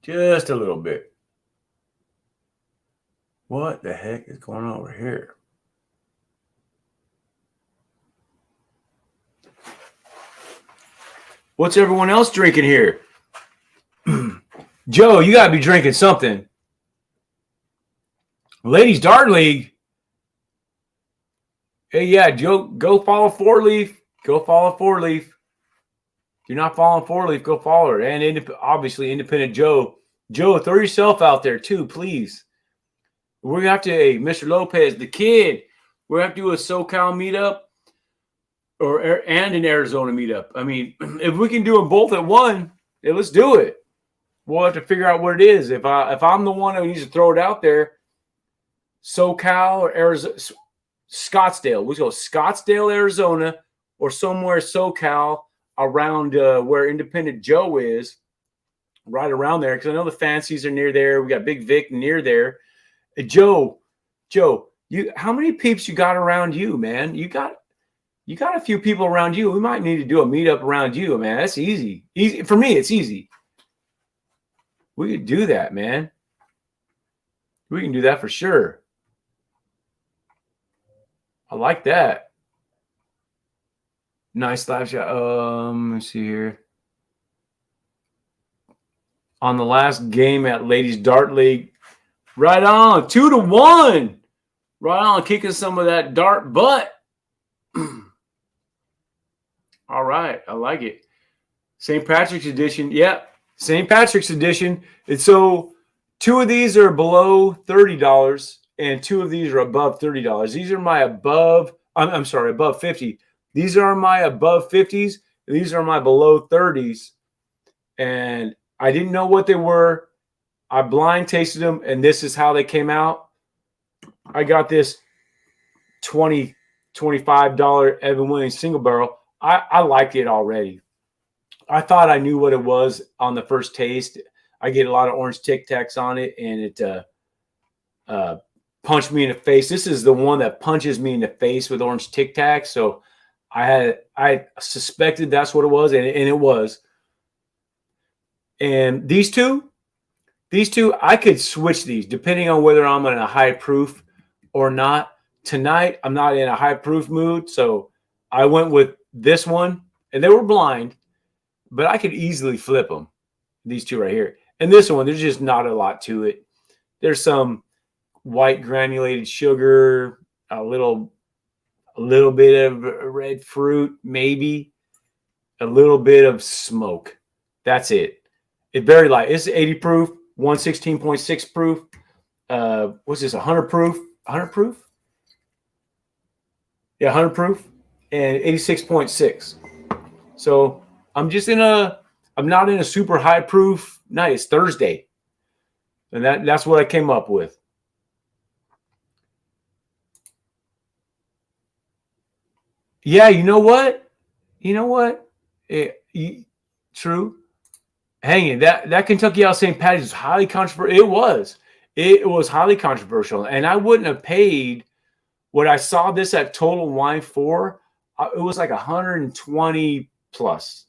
Just a little bit. What the heck is going on over here? What's everyone else drinking here? Joe, you got to be drinking something. Ladies Dart League. Hey, yeah, Joe, go follow Four Leaf. Go follow Four Leaf. If you're not following Four Leaf, go follow her. And obviously, Independent Joe. Joe, throw yourself out there too, please. We're going to have to, hey, Mr. Lopez, the kid, we're going to have to do a SoCal meetup and an Arizona meetup. I mean, if we can do them both at one, let's do it. We'll have to figure out what it is. If I'm the one who needs to throw it out there, SoCal or Arizona, Scottsdale. We go Scottsdale, Arizona, or somewhere SoCal around where Independent Joe is, right around there. Because I know the Fancies are near there. We got Big Vic near there. Joe, how many peeps you got around you, man? You got a few people around you. We might need to do a meetup around you, man. That's easy. Easy for me. It's easy. We could do that, man. We can do that for sure. I like that. Nice live shot. Let me see here. On the last game at Ladies Dart League. Right on. 2-1. Right on. Kicking some of that dart butt. All right. I like it. St. Patrick's edition. Yep. St. Patrick's edition. And so 2 of these are below $30 and 2 of these are above $30. These are my above 50. These are my above 50s. These are my below 30s. And I didn't know what they were. I blind tasted them, and this is how they came out. I got this $20, $25 Evan Williams single barrel. I like it already. I thought I knew what it was on the first taste. I get a lot of orange Tic Tacs on it, and it punched me in the face. This is the one that punches me in the face with orange Tic Tacs. So I suspected that's what it was, and it was. And these two, I could switch these depending on whether I'm in a high proof or not. Tonight, I'm not in a high proof mood, so I went with this one, and they were blind, but I could easily flip them. These 2 right here. And this one, there's just not a lot to it. There's some white granulated sugar, a little a little bit of red fruit, maybe a little bit of smoke. That's it. It's very light. It's 80 proof, 116.6 proof. What's this? 100 proof? 100 proof? Yeah, 100 proof and 86.6. So I'm not in a super high proof night. It's Thursday. And that's what I came up with. Yeah, you know what? True. Hanging that Kentucky out St. Patty's was highly controversial. It was highly controversial, and I wouldn't have paid what I saw this at Total Wine for. It was like 120 plus.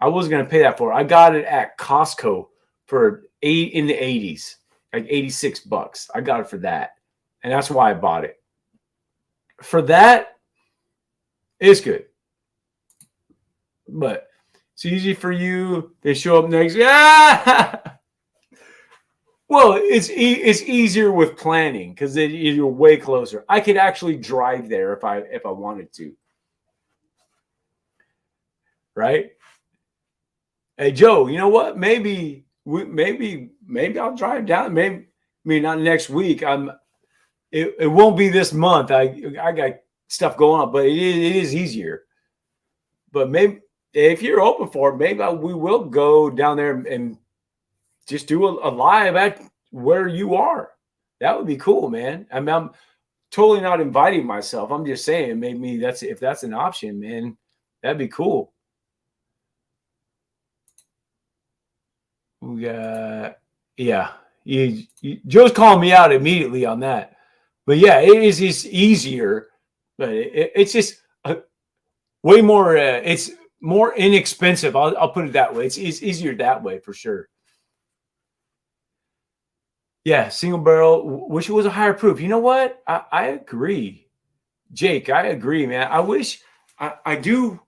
I wasn't gonna pay that for it. I got it at Costco for in the 80s, like $86. I got it for that, and that's why I bought it. For that, it's good, but it's easy for you. They show up next. Yeah. Well, it's easier with planning because you're way closer. I could actually drive there if I wanted to. Right? Hey Joe, you know what? Maybe I'll drive down. Maybe not next week. It won't be this month. I got stuff going on, but it is easier. But maybe if you're open for it, maybe we will go down there and just do a live at where you are. That would be cool, man. I mean, I'm totally not inviting myself. I'm just saying, maybe if that's an option, man, that'd be cool. We got, yeah. Joe's calling me out immediately on that. But yeah, it is just easier, but it's just way more. It's more inexpensive. I'll put it that way. It's easier that way for sure. Yeah, single barrel. Wish it was a higher proof. You know what? I agree, Jake. I agree, man. I wish I do.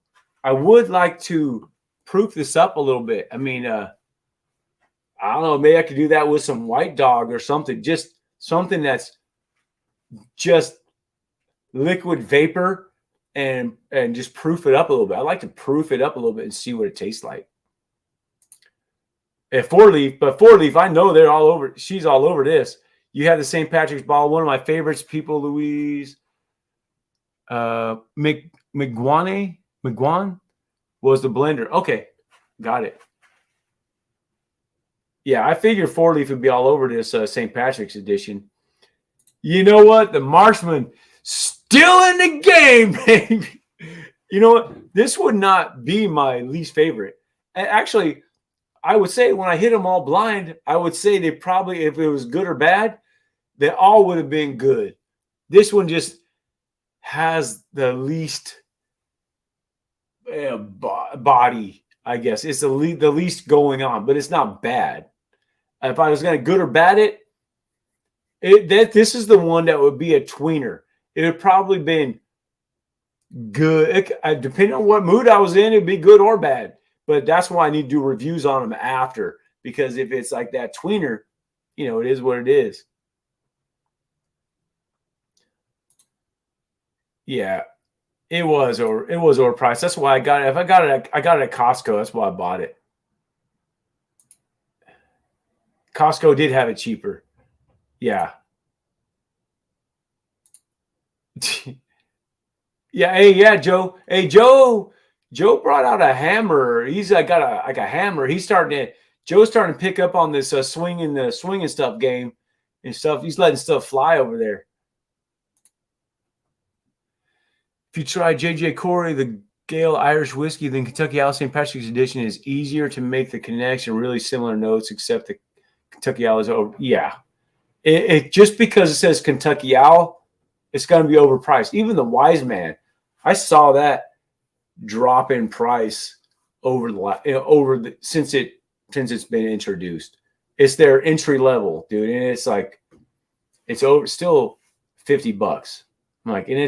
I would like to proof this up a little bit. I mean, I don't know. Maybe I could do that with some White Dog or something. Just something that's just liquid vapor and just proof it up a little bit. I like to proof it up a little bit and see what it tastes like. At 4-leaf, but 4-leaf, I know they're all over. She's all over this. You have the St. Patrick's bottle. One of my favorites, people, Louise McGuan was the blender. Okay, got it. Yeah, I figured 4-leaf would be all over this St. Patrick's edition. You know what? The Marksman still in the game, baby. You know what? This would not be my least favorite. Actually, I would say when I hit them all blind, I would say they probably, if it was good or bad, they all would have been good. This one just has the least body, I guess. It's the least going on, but it's not bad. If I was going to good or bad this is the one that would be a tweener. It would probably been good. Depending on what mood I was in, it'd be good or bad. But that's why I need to do reviews on them after. Because if it's like that tweener, you know, it is what it is. Yeah, it was overpriced. That's why I got it. If I got it at Costco. That's why I bought it. Costco did have it cheaper. Yeah. Yeah. Hey, yeah, Joe. Hey, Joe brought out a hammer. He's got a hammer. Joe's starting to pick up on this swinging stuff game and stuff. He's letting stuff fly over there. If you try JJ Corey, the Gale Irish whiskey, then Kentucky Owl St. Patrick's edition is easier to make the connection. Really similar notes, except the Kentucky Owl is over. Yeah. It just because it says Kentucky Owl, it's going to be overpriced. Even the Wise Man, I saw that drop in price since it's been introduced. It's their entry level, dude, and it's like it's still $50. I'm like, and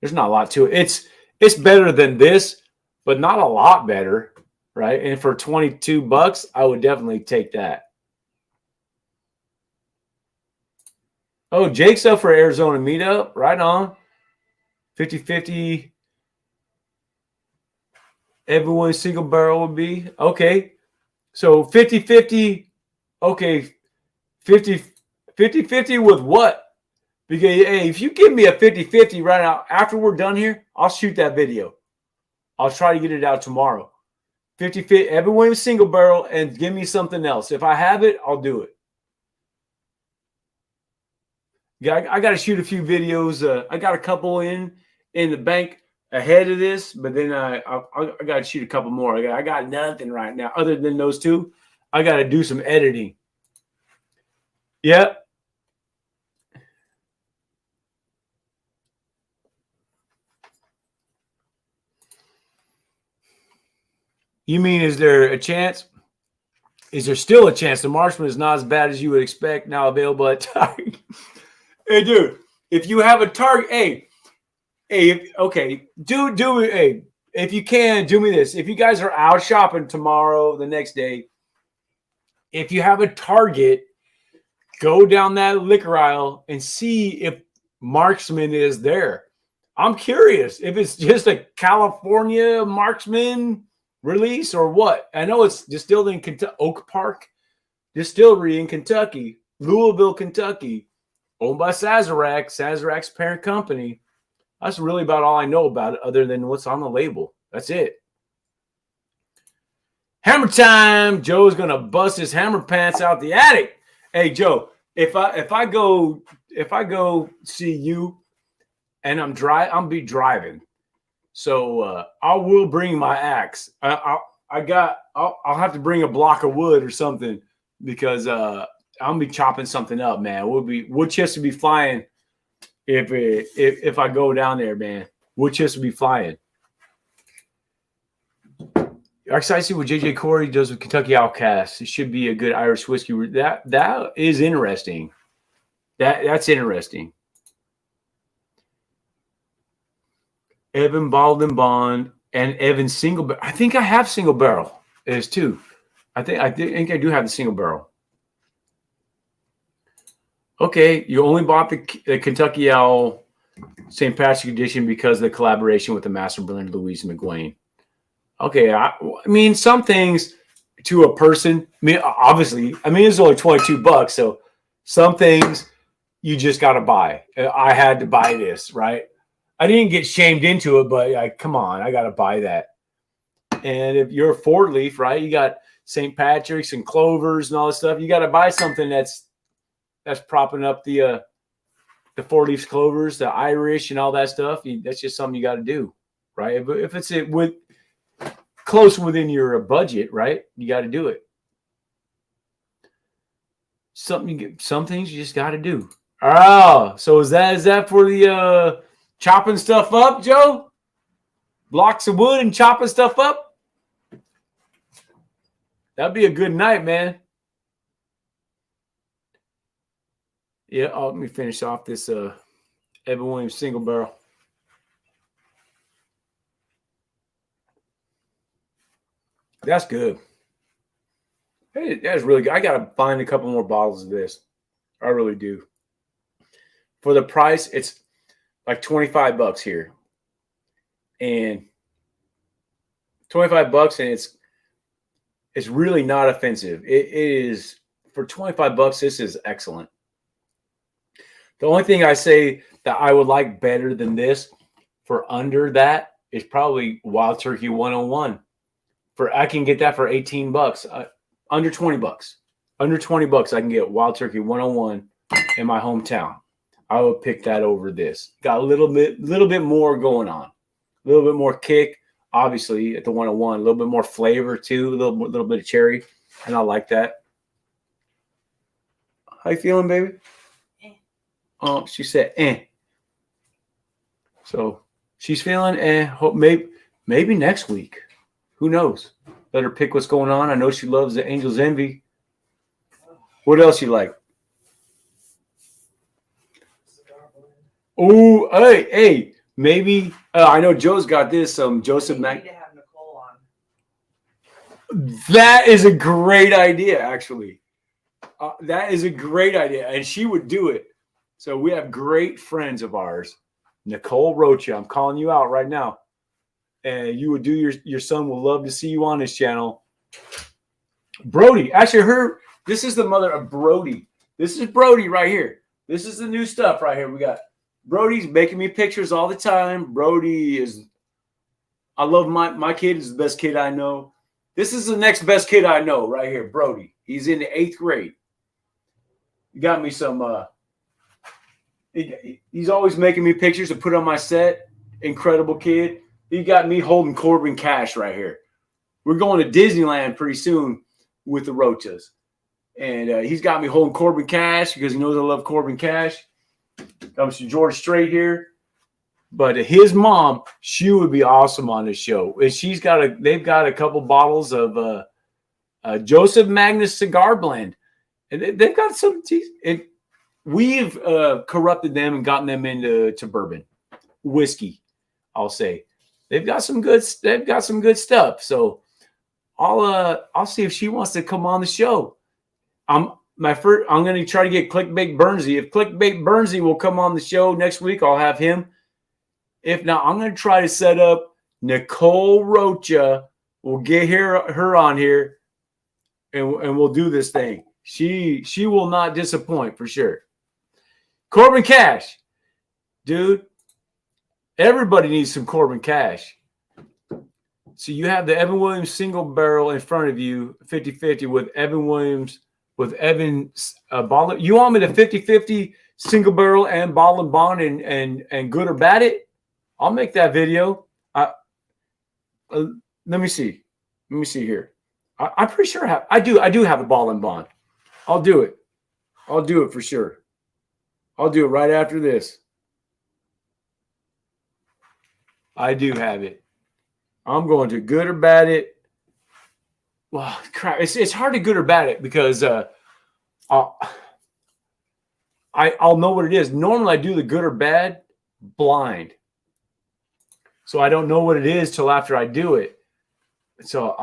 there's not a lot to it. It's better than this, but not a lot better, right? And for $22, I would definitely take that. Oh, Jake's up for Arizona meetup. Right on. 50-50. Everyone's single barrel would be. Okay. So 50-50. Okay. 50-50 with what? Because, hey, if you give me a 50-50 right now, after we're done here, I'll shoot that video. I'll try to get it out tomorrow. 50-50, everyone single barrel, and give me something else. If I have it, I'll do it. Yeah, I got to shoot a few videos. I got a couple in the bank ahead of this, but then I got to shoot a couple more. I got nothing right now other than those two. I got to do some editing. Yep. You mean, is there a chance? Is there still a chance? The Marksman is not as bad as you would expect. Now available at Target. Hey, dude, if you have a Target, okay, do it. Hey, if you can, do me this. If you guys are out shopping tomorrow, the next day, if you have a Target, go down that liquor aisle and see if Marksman is there. I'm curious if it's just a California Marksman release or what. I know it's distilled in Oak Park Distillery in Kentucky, Louisville, Kentucky, owned by Sazerac's parent company. That's really about all I know about it other than what's on the label. That's it. Hammer time. Joe's going to bust his hammer pants out the attic. Hey, Joe, if I go see you and I'll be driving. So I will bring my axe. I'll have to bring a block of wood or something because I'll be chopping something up, man. Wood chips will be flying if I go down there, man. Wood chips will be flying. I'm excited to see what JJ Corey does with Kentucky Outcast. It should be a good Irish whiskey. That is interesting. That's interesting. Evan Baldwin Bond and Evan Single Barrel. I think I have Single Barrel. There's two. I think I do have the Single Barrel. Okay, you only bought the Kentucky Owl St. Patrick's Edition because of the collaboration with the master blender Louise McGuane. Okay, I mean, some things to a person. I mean, obviously, it's only $22, so some things you just got to buy. I had to buy this, right? I didn't get shamed into it, but come on, I got to buy that. And if you're a Ford Leaf, right, you got St. Patrick's and Clovers and all this stuff. You got to buy something that's propping up the 4 Leaf Clovers, the Irish and all that stuff. That's just something you got to do, right? If it's close within your budget, right, you got to do it. Some things you just got to do. Oh, so is that for the chopping stuff up, Joe? Blocks of wood and chopping stuff up? That'd be a good night, man. Yeah, let me finish off this Evan Williams Single Barrel. That's good. Hey, that's really good. I got to find a couple more bottles of this. I really do. For the price, it's like $25 here. And $25, and it's really not offensive. It is, for $25, this is excellent. The only thing I say that I would like better than this for under that is probably Wild Turkey 101. I can get that for $18. Under $20. Under $20, I can get Wild Turkey 101 in my hometown. I would pick that over this. Got a little bit more going on. A little bit more kick, obviously, at the 101. A little bit more flavor, too. A little bit of cherry. And I like that. How you feeling, baby? Oh, she said, eh. So she's feeling, eh. Hope maybe next week. Who knows? Let her pick what's going on. I know she loves the Angel's Envy. What else you like? Oh, hey, maybe. I know Joe's got this. Joseph Mac. Need to have Nicole on. That is a great idea, actually. That is a great idea, and she would do it. So we have great friends of ours Nicole Rocha. I'm calling you out right now. And you would do your son will love to see you on his channel. Brody. Actually, this is the mother of Brody. This is Brody right here. This is the new stuff right here. We got Brody's making me pictures all the time. Brody is, I love my kid is the best kid I know. This is the next best kid I know right here, Brody. He's in the 8th grade. You got me some, he's always making me pictures to put on my set. Incredible kid. He got me holding Corbin Cash right here. We're going to Disneyland pretty soon with the Rochas. And he's got me holding Corbin Cash because he knows I love Corbin Cash. Comes to George Strait here. But his mom, she would be awesome on this show. And they've got a couple bottles of Joseph Magnus cigar blend. And they've got some tea. And we've corrupted them and gotten them into bourbon. Whiskey, I'll say. They've got some good stuff. So I'll see if she wants to come on the show. I'm going to try to get Clickbait Bernsey. If Clickbait Bernsey will come on the show next week, I'll have him. If not, I'm going to try to set up Nicole Rocha. We'll get her on here, and we'll do this thing. She will not disappoint for sure. Corbin Cash, dude. Everybody needs some Corbin Cash. So you have the Evan Williams single barrel in front of you, 50-50 with Evan Williams. With Evan's bottle. You want me to 50-50 single barrel and bottle and bond and good or bad it? I'll make that video. Let me see. Let me see here. I'm pretty sure I do have a bottle and bond. I'll do it. I'll do it for sure. I'll do it right after this. I do have it. I'm going to good or bad it. Well, crap. It's hard to good or bad it because I'll know what it is. Normally, I do the good or bad blind, so I don't know what it is till after I do it. So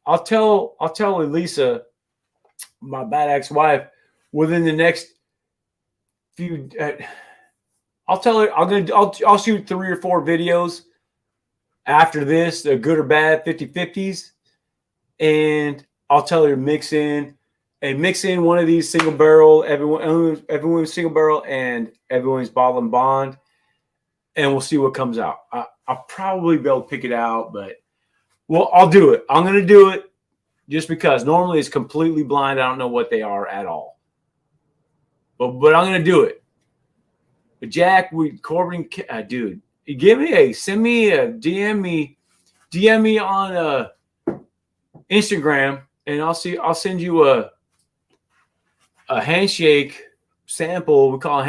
I'll tell Elisa, my bad ex-wife, within the next few. I'll tell her I'll shoot 3 or 4 videos after this, the good or bad 50-50s. And I'll tell her to mix in one of these single barrel, Evan Williams single barrel and Evan Williams bottle and bond, and we'll see what comes out. I'll probably be able to pick it out, but I'll do it. I'm going to do it just because normally it's completely blind. I don't know what they are at all, but I'm going to do it. But Jack, Corbin, dude, send me a DM me on Instagram, and I'll send you a handshake sample. We call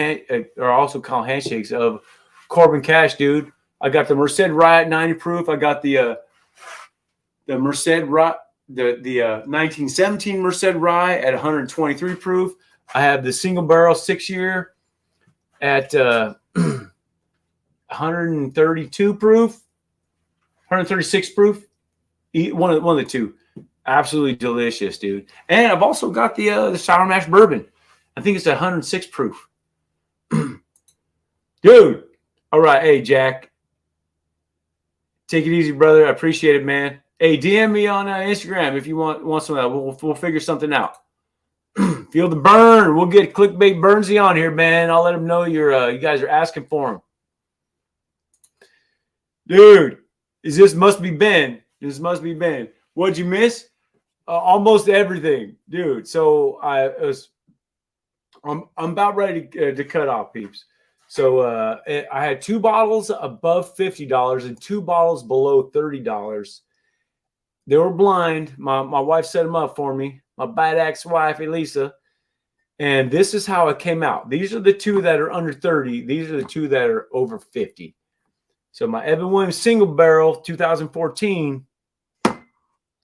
also call handshakes of Corbin Cash, dude. I got the Merced Rye at 90 proof. I got the Merced Rye, the 1917 Merced Rye at 123 proof. I have the single barrel 6-year at 132 proof, 136 proof. One of the two. Absolutely delicious, dude. And I've also got the sour mash bourbon. I think it's 106 proof. Dude. All right. Hey, Jack. Take it easy, brother. I appreciate it, man. Hey, DM me on Instagram if you want some of that. We'll figure something out. Feel the burn. We'll get Clickbait Bernsey on here, man. I'll let him know you guys are asking for him. Dude, this must be Ben. This must be Ben. What'd you miss? Almost everything, dude. So I'm about ready to cut off, peeps. So I had 2 bottles above $50 and 2 bottles below $30. They were blind. My wife set them up for me. My badass wife, Elisa. And this is how it came out. These are the 2 that are under 30. These are the 2 that are over 50. So my Evan Williams single barrel 2014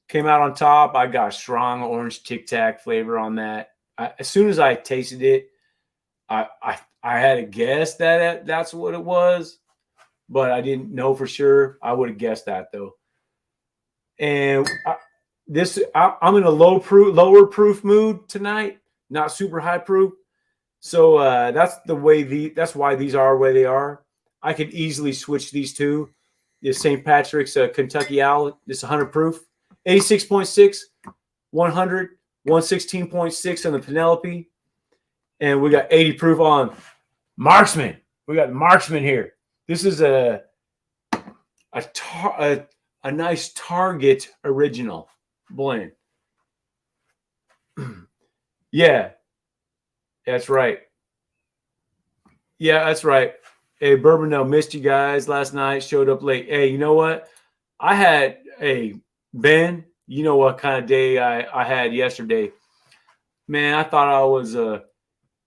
came out on top. I got strong orange Tic Tac flavor on that. As soon as I tasted it, I had a guess that's what it was, but I didn't know for sure. I would have guessed that though. And I'm in a lower proof mood tonight, not super high proof. So that's why these are the way they are. I could easily switch these two. This St. Patrick's Kentucky Owl. This 100 proof. 86.6, 100, 116.6 on the Penelope. And we got 80 proof on Marksman. We got Marksman here. This is a nice Target original blend. Yeah, that's right. Yeah, that's right. Hey, Bourbon, no, missed you guys last night. Showed up late. Hey, you know what? I had Ben. You know what kind of day I had yesterday? Man, I thought I was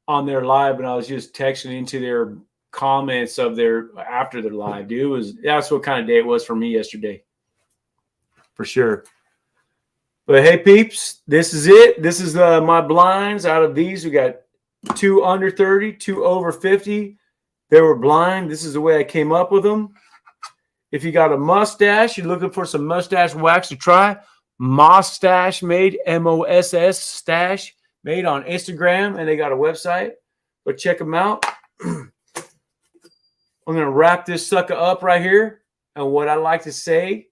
on their live, and I was just texting into their comments of their after their live. Dude, that's what kind of day it was for me yesterday, for sure. But hey, peeps, this is it. This is my blinds. Out of these, we got 2 under 30, 2 over 50. They were blind. This is the way I came up with them. If you got a mustache, you're looking for some mustache wax to try, Mustache Made, MOSS Stash Made on Instagram, and they got a website. But check them out. I'm going to wrap this sucker up right here. And what I like to say,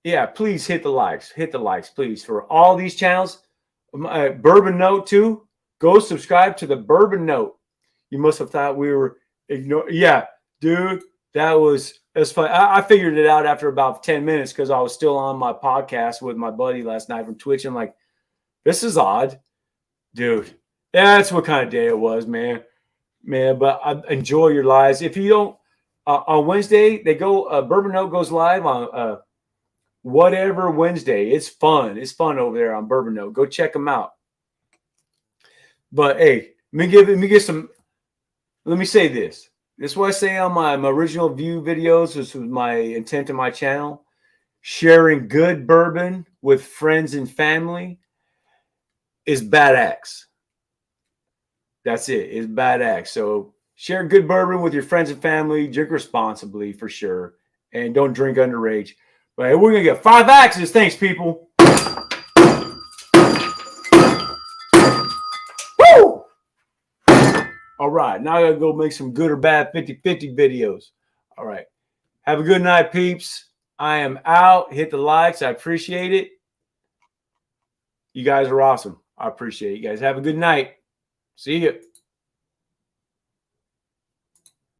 yeah, please hit the likes. Hit the likes, please, for all these channels. Bourbon Note, too. Go subscribe to the Bourbon Note. You must have thought we were ignoring. Yeah, dude, that was fun. I figured it out after about 10 minutes because I was still on my podcast with my buddy last night from Twitch. I'm like, this is odd. Dude, that's what kind of day it was, man. But I enjoy your lives. If you don't, on Wednesday, they go, Bourbon Note goes live on whatever Wednesday. It's fun. It's fun over there on Bourbon Note. Go check them out. But hey, let me say this. This is what I say on my original view videos. This was my intent of my channel. Sharing good bourbon with friends and family is BAAaack. That's it. It's BAAaack. So share good bourbon with your friends and family. Drink responsibly for sure. And don't drink underage. But hey, we're going to get 5 axes. Thanks, people. Woo! All right. Now I got to go make some good or bad 50-50 videos. All right. Have a good night, peeps. I am out. Hit the likes. I appreciate it. You guys are awesome. I appreciate it. You guys have a good night. See you.